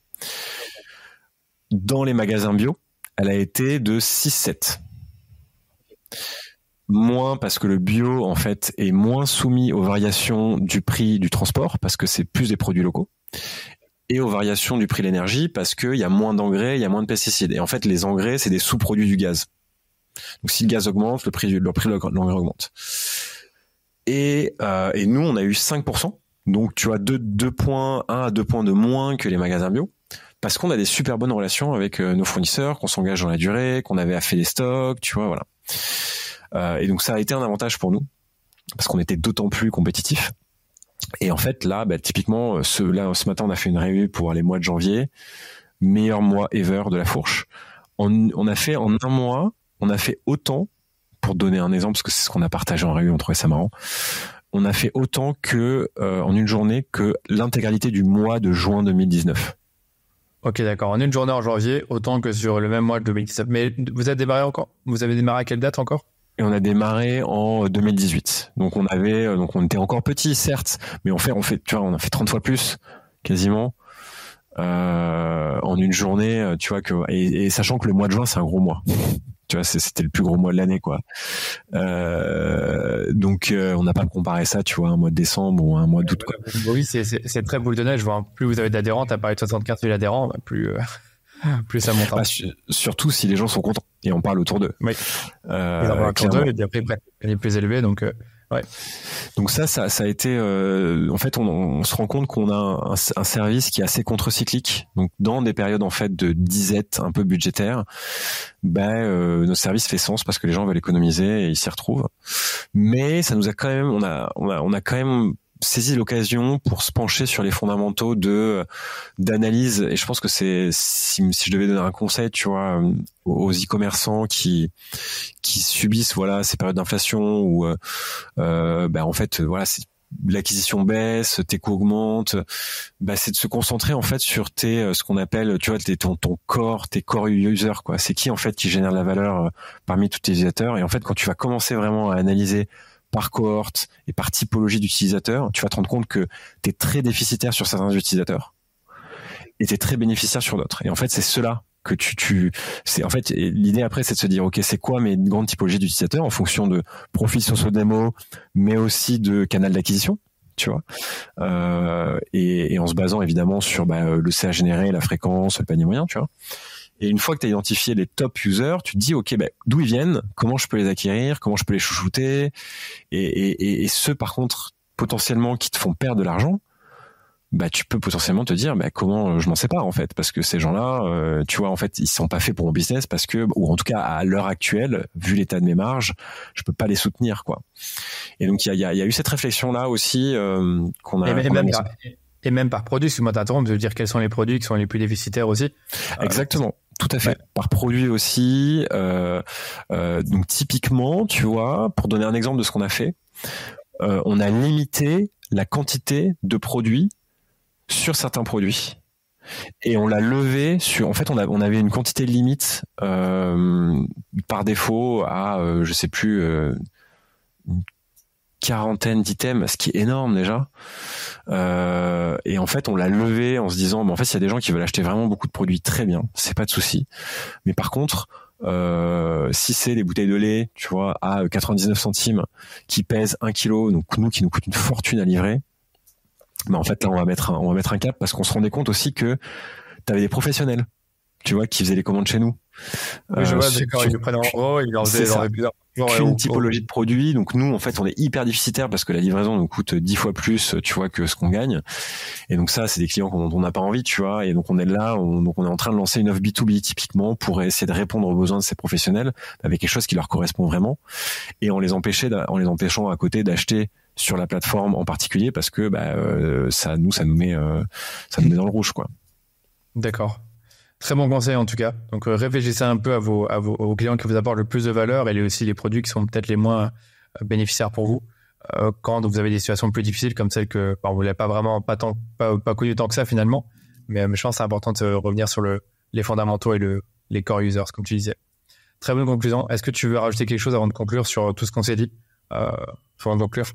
Dans les magasins bio, elle a été de 6-7%. Moins parce que le bio, en fait, est moins soumis aux variations du prix du transport, parce que c'est plus des produits locaux, et aux variations du prix de l'énergie, parce qu'il y a moins d'engrais, il y a moins de pesticides. Et en fait, les engrais, c'est des sous-produits du gaz. Donc si le gaz augmente, le prix de l'engrais augmente. Et nous, on a eu 5%. Donc tu as 2 points, 1 à 2 points de moins que les magasins bio, parce qu'on a des super bonnes relations avec nos fournisseurs, qu'on s'engage dans la durée, qu'on avait fait des stocks, voilà. Et donc ça a été un avantage pour nous, parce qu'on était d'autant plus compétitifs. Et en fait, là, typiquement, ce matin, on a fait une revue pour les mois de janvier, meilleur mois ever de la fourche. On a fait en un mois, on a fait autant, pour donner un exemple, parce que c'est ce qu'on a partagé en revue, on trouvait ça marrant. On a fait autant que en une journée que l'intégralité du mois de juin 2019. Ok, d'accord. En une journée en janvier, autant que sur le même mois de 2017. Mais vous avez démarré à quelle date encore? Et on a démarré en 2018. Donc on était encore petit, certes, mais on fait, tu vois, on a fait 30 fois plus, quasiment, en une journée, tu vois, et sachant que le mois de juin, c'est un gros mois. Tu vois, c'était le plus gros mois de l'année, quoi. Donc on n'a pas comparé ça, tu vois, un mois de décembre ou un mois d'août, quoi. Oui, c'est très boule de neige. Plus vous avez d'adhérents, t'as parlé de 75 000 adhérents, plus ça monte. Surtout si les gens sont contents et on parle autour d'eux. Oui. Ils en parlent autour d'eux et puis après, elle est plus élevée, donc ouais. Donc ça a été, en fait, on se rend compte qu'on a un service qui est assez contre-cyclique. Donc dans des périodes en fait de disette un peu budgétaire, notre service fait sens parce que les gens veulent économiser et ils s'y retrouvent. Mais ça nous a quand même, on a quand même saisi l'occasion pour se pencher sur les fondamentaux d'analyse. Et je pense que si je devais donner un conseil, tu vois, aux e-commerçants qui subissent ces périodes d'inflation où en fait c'est l'acquisition baisse, tes coûts augmentent, c'est de se concentrer en fait sur ce qu'on appelle, tu vois, ton core, tes core users, quoi. C'est qui en fait qui génère la valeur parmi tous tes utilisateurs. Et en fait, quand tu vas commencer vraiment à analyser par cohorte et par typologie d'utilisateurs, tu vas te rendre compte que tu es très déficitaire sur certains utilisateurs et tu es très bénéficiaire sur d'autres. Et en fait, c'est cela que c'est en fait l'idée après, c'est de se dire ok, c'est quoi mes grandes typologies d'utilisateurs en fonction de profils sociaux démo, mais aussi de canal d'acquisition, tu vois, et en se basant évidemment sur le CA généré, la fréquence, le panier moyen, tu vois. Et une fois que tu as identifié les top users, tu te dis ok, d'où ils viennent, comment je peux les acquérir, comment je peux les chouchouter, et ceux par contre potentiellement qui te font perdre de l'argent, tu peux potentiellement te dire comment je m'en sépare en fait, parce que ces gens-là, tu vois, en fait ils sont pas faits pour mon business parce que, ou en tout cas à l'heure actuelle, vu l'état de mes marges, je peux pas les soutenir, quoi. Et donc il y a eu cette réflexion là aussi qu'on a. Et même par produit, si moi t'interromps, je veux dire quels sont les produits qui sont les plus déficitaires aussi. Exactement. Tout à fait. Ouais. Par produit aussi. Donc typiquement, tu vois, pour donner un exemple de ce qu'on a fait, on a limité la quantité de produits sur certains produits et on l'a levé sur. En fait, on avait une quantité limite par défaut à je sais plus une quarantaine d'items, ce qui est énorme déjà. Et en fait, on l'a levé en se disant, en fait, s'il y a des gens qui veulent acheter vraiment beaucoup de produits, très bien, c'est pas de souci. Mais par contre, si c'est des bouteilles de lait, tu vois, à 99 centimes, qui pèsent 1 kilo, donc qui nous coûte une fortune à livrer, en fait, là, on va mettre un cap parce qu'on se rendait compte aussi que t'avais des professionnels, tu vois, qui faisaient les commandes chez nous. Oui, je vois, d'accord, ils le prennent en gros, ils en faisaient dans plusieurs. Une typologie de produits. Donc nous, en fait, on est hyper déficitaire parce que la livraison nous coûte 10 fois plus, tu vois, que ce qu'on gagne. Et donc ça, c'est des clients dont on n'a pas envie, tu vois. Et donc on est là, donc on est en train de lancer une offre B2B typiquement pour essayer de répondre aux besoins de ces professionnels avec quelque chose qui leur correspond vraiment, et en les empêchant à côté d'acheter sur la plateforme en particulier parce que ça nous met dans le rouge, quoi. D'accord. Très bon conseil en tout cas. Donc réfléchissez un peu aux clients qui vous apportent le plus de valeur et aussi les produits qui sont peut-être les moins bénéficiaires pour vous. Quand vous avez des situations plus difficiles comme celle que vous l'avez pas connu tant que ça finalement. Mais je pense que c'est important de revenir sur les fondamentaux et les core users, comme tu disais. Très bonne conclusion. Est-ce que tu veux rajouter quelque chose avant de conclure sur tout ce qu'on s'est dit avant de conclure?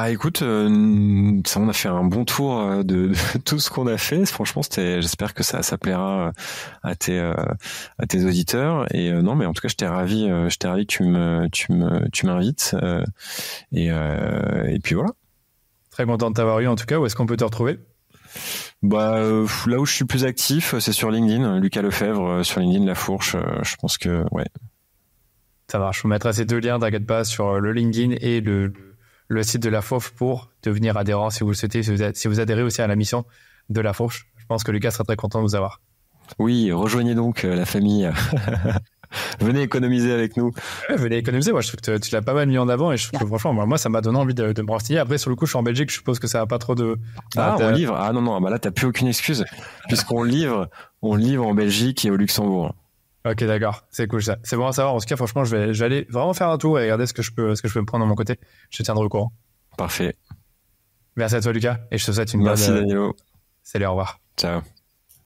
Écoute, on a fait un bon tour de tout ce qu'on a fait. Franchement, j'espère que ça plaira à tes auditeurs. Et non, mais en tout cas, j'étais ravi que tu m'invites. Et puis voilà. Très content de t'avoir eu en tout cas. Où est-ce qu'on peut te retrouver? Là où je suis plus actif, c'est sur LinkedIn. Lucas Lefebvre sur LinkedIn, La Fourche. Je pense que ouais. Ça marche. Je vous mettrai ces deux liens, t'inquiète pas, sur le LinkedIn et le site de La Fourche pour devenir adhérent si vous le souhaitez, si vous adhérez aussi à la mission de La Fourche. Je pense que Lucas sera très content de vous avoir. Oui, rejoignez donc la famille Venez économiser avec nous. Ouais, venez économiser. Moi, je trouve que tu l'as pas mal mis en avant et je trouve que franchement, moi, ça m'a donné envie de me renseigner. Après, sur le coup, je suis en Belgique, je suppose que ça a pas trop de. On livre. Ah non, bah là, t'as plus aucune excuse, puisqu'on livre en Belgique et au Luxembourg. Ok, d'accord. C'est cool ça. C'est bon à savoir. En tout cas, franchement, je vais aller vraiment faire un tour et regarder ce que je peux me prendre de mon côté. Je te tiendrai au courant. Parfait. Merci à toi, Lucas, et je te souhaite une Merci, bonne. Danilo. Salut, au revoir. Ciao.